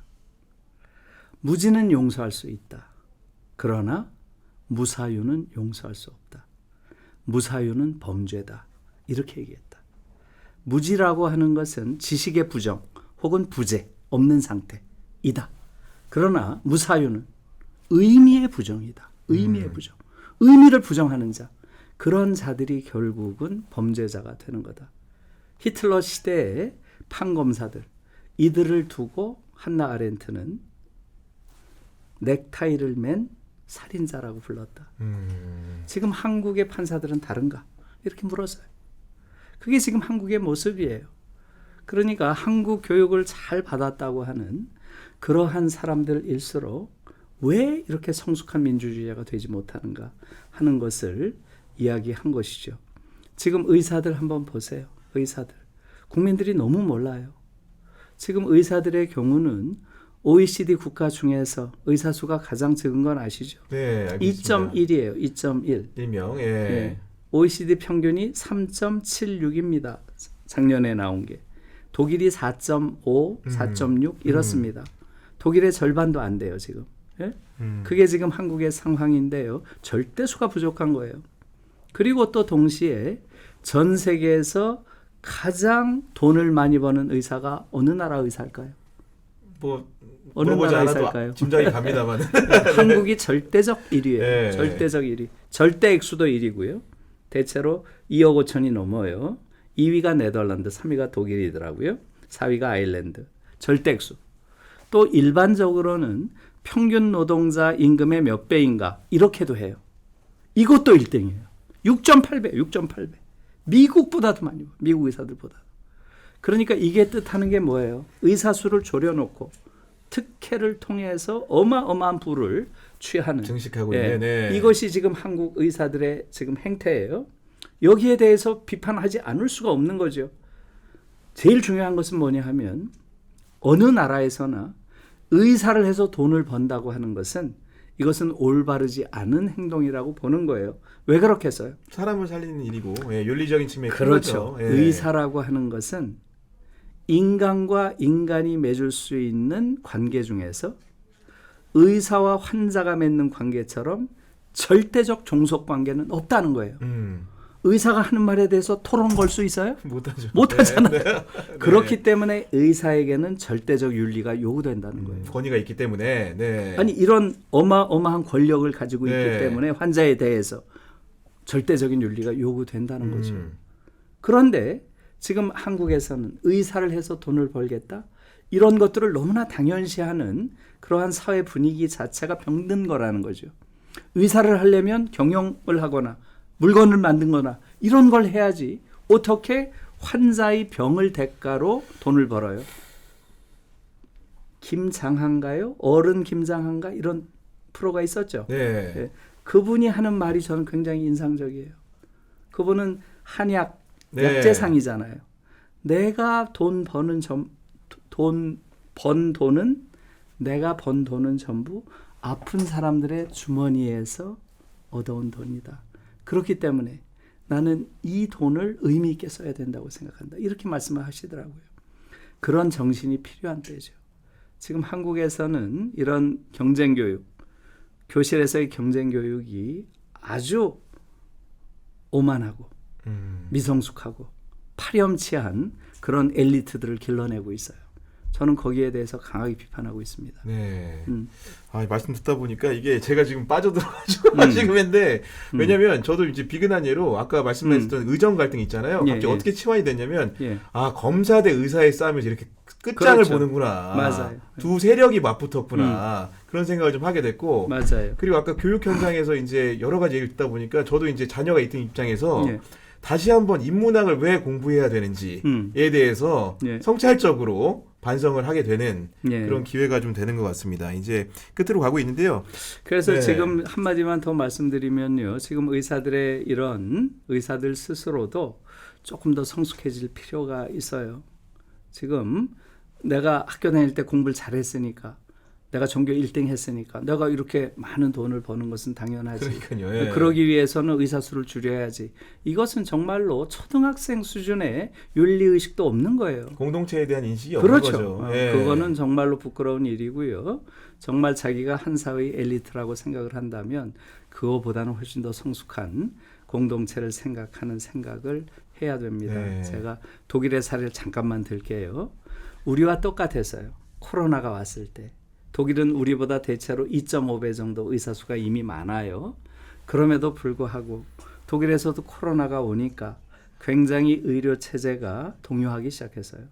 무지는 용서할 수 있다. 그러나 무사유는 용서할 수 없다. 무사유는 범죄다. 이렇게 얘기했다. 무지라고 하는 것은 지식의 부정 혹은 부재, 없는 상태이다. 그러나 무사유는 의미의 부정이다. 의미의 부정. 의미를 부정하는 자. 그런 자들이 결국은 범죄자가 되는 거다. 히틀러 시대의 판검사들, 이들을 두고 한나 아렌트는 넥타이를 맨 살인자라고 불렀다. 지금 한국의 판사들은 다른가? 이렇게 물었어요. 그게 지금 한국의 모습이에요. 그러니까 한국 교육을 잘 받았다고 하는 그러한 사람들일수록 왜 이렇게 성숙한 민주주의자가 되지 못하는가 하는 것을 이야기한 것이죠. 지금 의사들 한번 보세요. 의사들. 국민들이 너무 몰라요. 지금 의사들의 경우는 OECD 국가 중에서 의사 수가 가장 적은 건 아시죠? 네, 알겠습니다. 2.1이에요. 2.1. 일명, 예. 예. OECD 평균이 3.76입니다. 작년에 나온 게. 독일이 4.5, 4.6 이렇습니다. 독일의 절반도 안 돼요, 지금. 예? 그게 지금 한국의 상황인데요. 절대 수가 부족한 거예요. 그리고 또 동시에 전 세계에서 가장 돈을 많이 버는 의사가 어느 나라 의사일까요? 뭐 어느 물어보지 나라 않아도 의사일까요? 짐작이 갑니다만. 한국이 절대적 1위예요. 네. 절대적 1위. 절대 액수도 1위고요. 대체로 2억 5천이 넘어요. 2위가 네덜란드, 3위가 독일이더라고요. 4위가 아일랜드. 절대 액수. 또 일반적으로는 평균 노동자 임금의 몇 배인가 이렇게도 해요. 이것도 1등이에요. 6.8배, 6.8배. 미국보다도 많이 봐요. 미국 의사들보다. 그러니까 이게 뜻하는 게 뭐예요? 의사 수를 줄여놓고 특혜를 통해서 어마어마한 부를 취하는. 증식하고 예, 있네. 네. 이것이 지금 한국 의사들의 지금 행태예요. 여기에 대해서 비판하지 않을 수가 없는 거죠. 제일 중요한 것은 뭐냐 하면 어느 나라에서나 의사를 해서 돈을 번다고 하는 것은 이것은 올바르지 않은 행동이라고 보는 거예요. 왜 그렇게 했어요? 사람을 살리는 일이고, 예, 윤리적인 측면이 그렇죠. 예. 의사라고 하는 것은 인간과 인간이 맺을 수 있는 관계 중에서 의사와 환자가 맺는 관계처럼 절대적 종속 관계는 없다는 거예요. 의사가 하는 말에 대해서 토론 걸 수 있어요? 못하죠. 못하잖아요. 네. 네. 그렇기 때문에 의사에게는 절대적 윤리가 요구된다는 거예요. 권위가 있기 때문에. 네. 아니 이런 어마어마한 권력을 가지고 있기 네. 때문에 환자에 대해서 절대적인 윤리가 요구된다는 거죠. 그런데 지금 한국에서는 의사를 해서 돈을 벌겠다? 이런 것들을 너무나 당연시하는 그러한 사회 분위기 자체가 병든 거라는 거죠. 의사를 하려면 경영을 하거나 물건을 만든거나 이런 걸 해야지 어떻게 환자의 병을 대가로 돈을 벌어요? 김장한가요? 어른 김장한가? 이런 프로가 있었죠. 네. 네. 그분이 하는 말이 저는 굉장히 인상적이에요. 그분은 한약 네. 약재상이잖아요. 내가 번 돈은 내가 번 돈은 전부 아픈 사람들의 주머니에서 얻어온 돈이다. 그렇기 때문에 나는 이 돈을 의미 있게 써야 된다고 생각한다. 이렇게 말씀을 하시더라고요. 그런 정신이 필요한 때죠. 지금 한국에서는 이런 경쟁교육, 교실에서의 경쟁교육이 아주 오만하고 미성숙하고 파렴치한 그런 엘리트들을 길러내고 있어요. 저는 거기에 대해서 강하게 비판하고 있습니다. 네. 아, 말씀 듣다 보니까 이게 제가 지금 빠져들어가지고 지금 했는데 왜냐면 저도 이제 비근한 예로 아까 말씀하셨던 의정 갈등 있잖아요. 예, 갑자기 예. 어떻게 치환이 됐냐면 예. 아, 검사 대 의사의 싸움에서 이렇게 끝장을 그렇죠. 보는구나. 맞아요. 두 세력이 맞붙었구나. 그런 생각을 좀 하게 됐고. 맞아요. 그리고 아까 교육 현장에서 이제 여러 가지 얘기를 듣다 보니까 저도 이제 자녀가 있던 입장에서 예. 다시 한번 인문학을 왜 공부해야 되는지에 대해서 예. 성찰적으로 반성을 하게 되는 예. 그런 기회가 좀 되는 것 같습니다. 이제 끝으로 가고 있는데요. 그래서 네. 지금 한마디만 더 말씀드리면요. 지금 의사들의 이런 의사들 스스로도 조금 더 성숙해질 필요가 있어요. 지금 내가 학교 다닐 때 공부를 잘했으니까 내가 전교 1등 했으니까 내가 이렇게 많은 돈을 버는 것은 당연하지. 그러니까요. 예. 그러기 위해서는 의사 수를 줄여야지. 이것은 정말로 초등학생 수준의 윤리의식도 없는 거예요. 공동체에 대한 인식이 그렇죠. 없는 거죠. 예. 그거는 정말로 부끄러운 일이고요. 정말 자기가 한 사회의 엘리트라고 생각을 한다면 그거보다는 훨씬 더 성숙한 공동체를 생각하는 생각을 해야 됩니다. 네. 제가 독일의 사례를 잠깐만 들게요. 우리와 똑같았어요. 코로나가 왔을 때. 독일은 우리보다 대체로 2.5배 정도 의사수가 이미 많아요. 그럼에도 불구하고 독일에서도 코로나가 오니까 굉장히 의료 체제가 동요하기 시작했어요.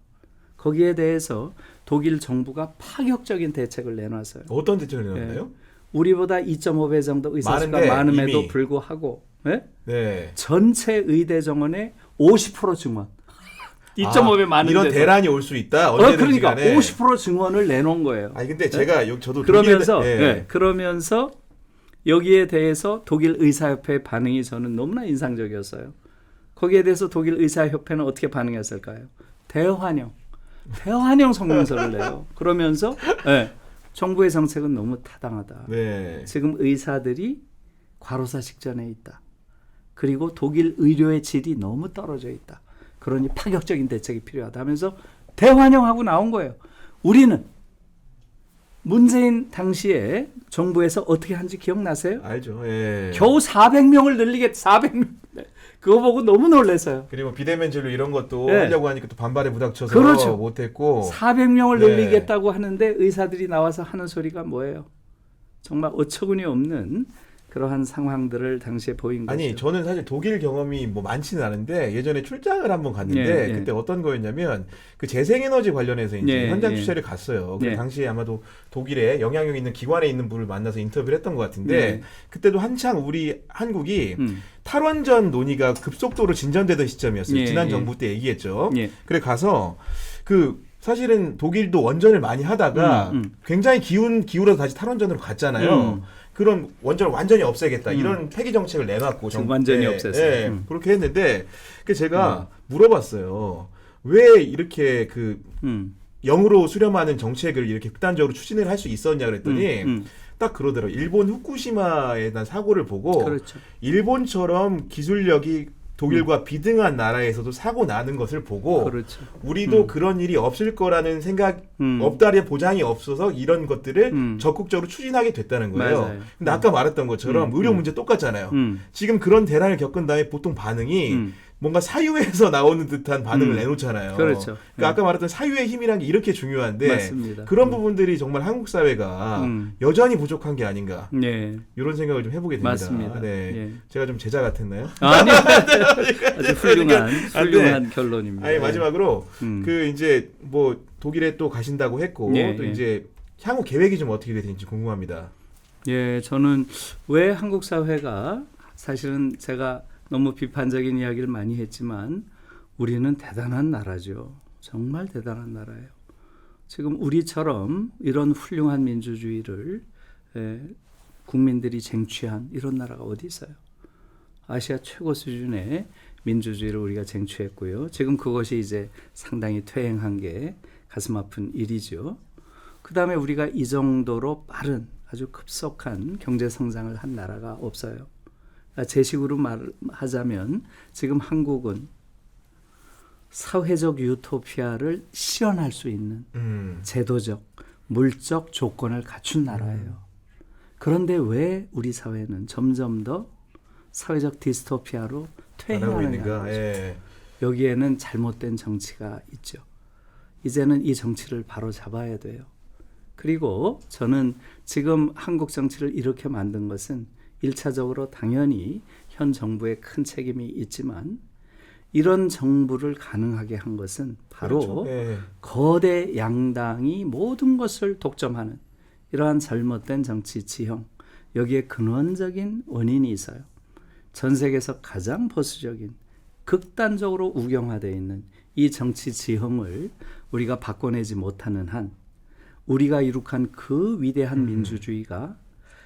거기에 대해서 독일 정부가 파격적인 대책을 내놨어요. 어떤 대책을 내놨나요? 우리보다 2.5배 정도 의사수가 많은데, 많음에도 이미. 불구하고 네. 전체 의대 정원의 50% 증원. 2.5배 많은데 이런 대란이 올 수 있다. 언제든지 그러니까 간에. 50% 증원을 내놓은 거예요. 아니 근데 제가 여기 저도 그러면서 독일에- 그러면서 여기에 대해서 독일 의사협회의 반응이 저는 너무나 인상적이었어요. 거기에 대해서 독일 의사협회는 어떻게 반응했을까요? 대환영 성명서를 내요. 그러면서 정부의 정책은 너무 타당하다. 네. 지금 의사들이 과로사 직전에 있다. 그리고 독일 의료의 질이 너무 떨어져 있다. 그러니 파격적인 대책이 필요하다 하면서 대환영하고 나온 거예요. 우리는 문재인 당시에 정부에서 어떻게 한지 기억나세요? 알죠. 예. 겨우 400명을 늘리겠다. 400명. 그거 보고 너무 놀랐어요. 그리고 비대면 진료 이런 것도 네. 하려고 하니까 또 반발에 부닥쳐서 그렇죠. 못했고. 400명을 네. 늘리겠다고 하는데 의사들이 나와서 하는 소리가 뭐예요? 정말 어처구니 없는 그러한 상황들을 당시에 보인 아니 거죠. 저는 사실 독일 경험이 뭐 많지는 않은데 예전에 출장을 한번 갔는데 예. 그때 어떤 거였냐면 그 재생에너지 관련해서 이제 예, 현장 예. 취재를 갔어요. 그 예. 당시에 아마도 독일에 영향력 있는 기관에 있는 분을 만나서 인터뷰를 했던 것 같은데 예. 그때도 한창 우리 한국이 음. 탈원전 논의가 급속도로 진전되던 시점이었어요. 예, 지난 예. 정부 때 얘기했죠. 예. 그래 가서 그 사실은 독일도 원전을 많이 하다가 굉장히 기울어서 다시 탈원전으로 갔잖아요. 그럼 원전을 완전히 없애겠다 이런 폐기 정책을 내놨고 지금 완전히 없앴어요. 그렇게 했는데 그 제가 물어봤어요. 왜 이렇게 그 영으로 수렴하는 정책을 이렇게 극단적으로 추진을 할 수 있었냐 그랬더니 딱 그러더라고요. 일본 후쿠시마에 난 사고를 보고 그렇죠. 일본처럼 기술력이 독일과 비등한 나라에서도 사고 나는 것을 보고 그렇죠. 우리도 그런 일이 없을 거라는 생각 없다리의 보장이 없어서 이런 것들을 적극적으로 추진하게 됐다는 거예요. 맞아요. 근데 아까 말했던 것처럼 의료 문제 똑같잖아요. 지금 그런 대란을 겪은 다음에 보통 반응이 뭔가 사유에서 나오는 듯한 반응을 내놓잖아요. 그렇죠. 그러니까 아까 말했던 사유의 힘이란 게 이렇게 중요한데 맞습니다. 그런 부분들이 정말 한국 사회가 여전히 부족한 게 아닌가 네. 이런 생각을 좀 해보게 됩니다. 맞습니다. 네. 예. 제가 좀 제자 같았나요? 아니요. 아주 훌륭한 결론입니다. 아니 마지막으로 음. 그 이제 뭐 독일에 또 가신다고 했고 예, 또 예. 이제 향후 계획이 좀 어떻게 되는지 궁금합니다. 예, 저는 왜 한국 사회가 사실은 제가 너무 비판적인 이야기를 많이 했지만 우리는 대단한 나라죠. 정말 대단한 나라예요. 지금 우리처럼 이런 훌륭한 민주주의를 국민들이 쟁취한 이런 나라가 어디 있어요? 아시아 최고 수준의 민주주의를 우리가 쟁취했고요. 지금 그것이 이제 상당히 퇴행한 게 가슴 아픈 일이죠. 그 다음에 우리가 이 정도로 빠른 아주 급속한 경제 성장을 한 나라가 없어요. 제 식으로 말하자면 지금 한국은 사회적 유토피아를 실현할 수 있는 제도적, 물적 조건을 갖춘 나라예요. 그런데 왜 우리 사회는 점점 더 사회적 디스토피아로 퇴행하는가? 예. 여기에는 잘못된 정치가 있죠. 이제는 이 정치를 바로 잡아야 돼요. 그리고 저는 지금 한국 정치를 이렇게 만든 것은 1차적으로 당연히 현 정부의 큰 책임이 있지만 이런 정부를 가능하게 한 것은 바로 그렇죠. 예. 거대 양당이 모든 것을 독점하는 이러한 잘못된 정치 지형, 여기에 근원적인 원인이 있어요. 전 세계에서 가장 보수적인 극단적으로 우경화되어 있는 이 정치 지형을 우리가 바꿔내지 못하는 한 우리가 이룩한 그 위대한 민주주의가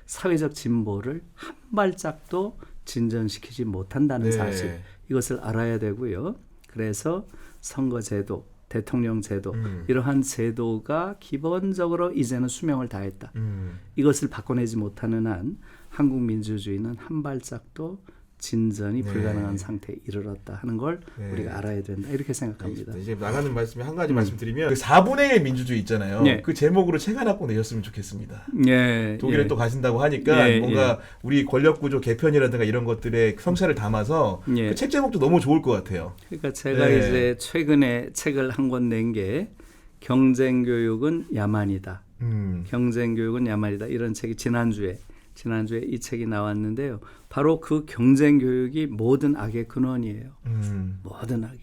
사회적 진보를 한 발짝도 진전시키지 못한다는 네. 사실, 이것을 알아야 되고요. 그래서 선거제도, 대통령제도 이러한 제도가 기본적으로 이제는 수명을 다했다. 이것을 바꿔내지 못하는 한 한국 민주주의는 한 발짝도 진전이 네. 불가능한 상태에 이르렀다 하는 걸 네. 우리가 알아야 된다 이렇게 생각합니다. 알겠습니다. 이제 나가는 말씀에 한 가지 말씀드리면 그 4분의 1 민주주의 있잖아요. 네. 그 제목으로 책 하나 꼭 내셨으면 좋겠습니다. 예, 독일에 예. 또 가신다고 하니까 예, 뭔가 우리 권력구조 개편이라든가 이런 것들의 성찰을 담아서 예. 그 책 제목도 너무 좋을 것 같아요. 그러니까 제가 네. 이제 최근에 책을 한 권 낸 게 경쟁교육은 야만이다. 경쟁교육은 야만이다. 이런 책이 지난주에 이 책이 나왔는데요. 바로 그 경쟁교육이 모든 악의 근원이에요. 모든 악의.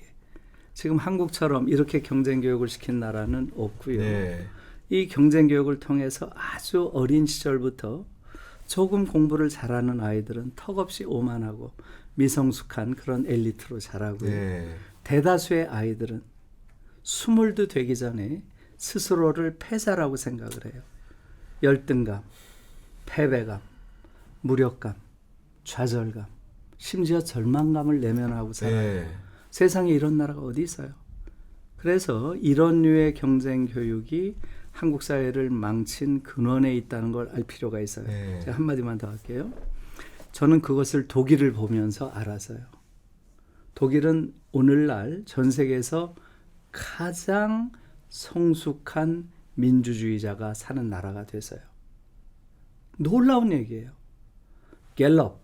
지금 한국처럼 이렇게 경쟁교육을 시킨 나라는 없고요. 네. 이 경쟁교육을 통해서 아주 어린 시절부터 조금 공부를 잘하는 아이들은 턱없이 오만하고 미성숙한 그런 엘리트로 자라고요. 네. 대다수의 아이들은 스물도 되기 전에 스스로를 패자라고 생각을 해요. 열등감, 패배감, 무력감, 좌절감, 심지어 절망감을 내면하고 살아요. 네. 세상에 이런 나라가 어디 있어요? 그래서 이런 류의 경쟁 교육이 한국 사회를 망친 근원에 있다는 걸 알 필요가 있어요. 네. 제가 한마디만 더 할게요. 저는 그것을 독일을 보면서 알아서요. 독일은 오늘날 전 세계에서 가장 성숙한 민주주의자가 사는 나라가 됐어요. 놀라운 얘기예요. 갤럽,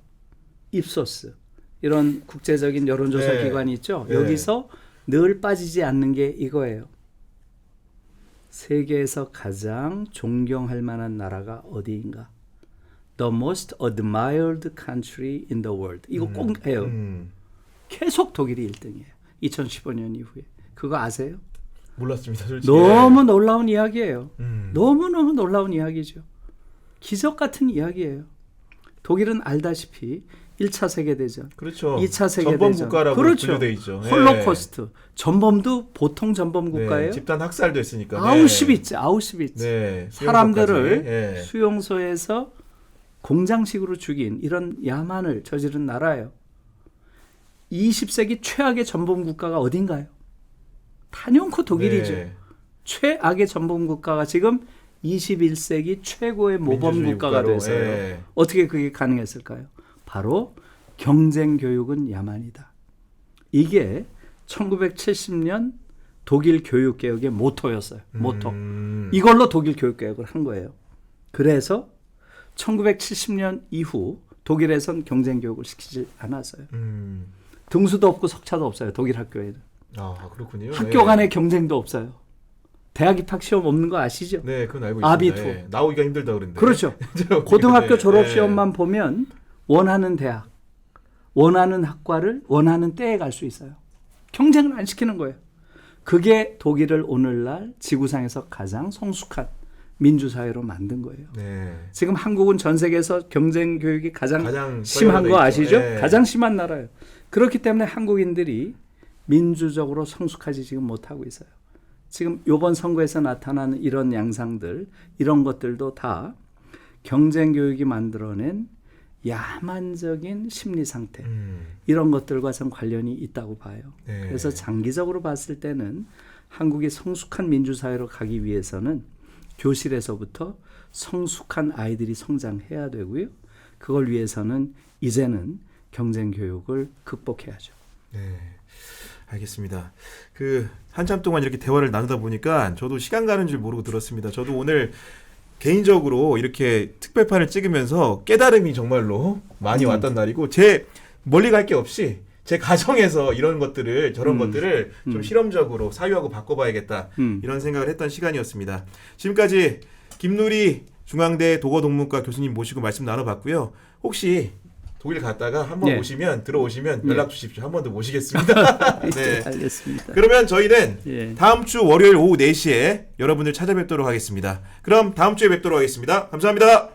입소스 이런 국제적인 여론조사 네. 기관이 있죠. 네. 여기서 늘 빠지지 않는 게 이거예요. 세계에서 가장 존경할 만한 나라가 어디인가? The most admired country in the world. 이거 꼭 해요. 계속 독일이 1등이에요. 2015년 이후에. 그거 아세요? 몰랐습니다. 솔직히. 너무 놀라운 이야기예요. 음. 너무너무 놀라운 이야기죠. 기적 같은 이야기예요. 독일은 알다시피 1차 세계대전, 그렇죠. 2차 세계대전, 전범 국가라고 그렇죠. 분류돼 있죠. 네. 홀로코스트, 전범도 보통 전범 국가예요. 네. 집단 학살도 했으니까. 아우슈비츠. 네. 사람들을 네. 수용소에서 공장식으로 죽인 이런 야만을 저지른 나라예요. 20세기 최악의 전범 국가가 어딘가요? 단연코 독일이죠. 네. 최악의 전범 국가가 지금 21세기 최고의 모범 민주주의 국가가 국가로, 돼서요. 예. 어떻게 그게 가능했을까요? 바로 경쟁 교육은 야만이다. 이게 1970년 독일 교육 개혁의 모토였어요. 모토. 이걸로 독일 교육 개혁을 한 거예요. 그래서 1970년 이후 독일에선 경쟁 교육을 시키지 않았어요. 등수도 없고 석차도 없어요. 독일 학교에는. 아, 그렇군요. 학교 간의 경쟁도 없어요. 대학 입학 시험 없는 거 아시죠? 네, 그건 알고 아비투. 있습니다. 네. 나오기가 힘들다 그러는데. 그렇죠. 고등학교 졸업 시험만 보면 원하는 대학, 원하는 학과를 원하는 때에 갈 수 있어요. 경쟁을 안 시키는 거예요. 그게 독일을 오늘날 지구상에서 가장 성숙한 민주사회로 만든 거예요. 네. 지금 한국은 전 세계에서 경쟁 교육이 가장 심한 서열화돼 거 아시죠? 네. 가장 심한 나라예요. 그렇기 때문에 한국인들이 민주적으로 성숙하지 지금 못하고 있어요. 지금 이번 선거에서 나타나는 이런 양상들, 이런 것들도 다 경쟁 교육이 만들어낸 야만적인 심리 상태, 이런 것들과 좀 관련이 있다고 봐요. 네. 그래서 장기적으로 봤을 때는 한국이 성숙한 민주사회로 가기 위해서는 교실에서부터 성숙한 아이들이 성장해야 되고요. 그걸 위해서는 이제는 경쟁 교육을 극복해야죠. 네. 알겠습니다. 한참 동안 이렇게 대화를 나누다 보니까 저도 시간 가는 줄 모르고 들었습니다. 저도 오늘 개인적으로 이렇게 특별판을 찍으면서 깨달음이 정말로 많이 왔던 날이고, 제 멀리 갈 게 없이 제 가정에서 이런 것들을, 저런 것들을 좀 실험적으로 사유하고 바꿔봐야겠다, 이런 생각을 했던 시간이었습니다. 지금까지 김누리 중앙대 독어동문과 교수님 모시고 말씀 나눠봤고요. 혹시 독일 갔다가 한번 오시면, 들어오시면 연락 주십시오. 한 번 더 모시겠습니다. 네. 알겠습니다. 그러면 저희는 다음 주 월요일 오후 4시에 여러분을 찾아뵙도록 하겠습니다. 그럼 다음 주에 뵙도록 하겠습니다. 감사합니다.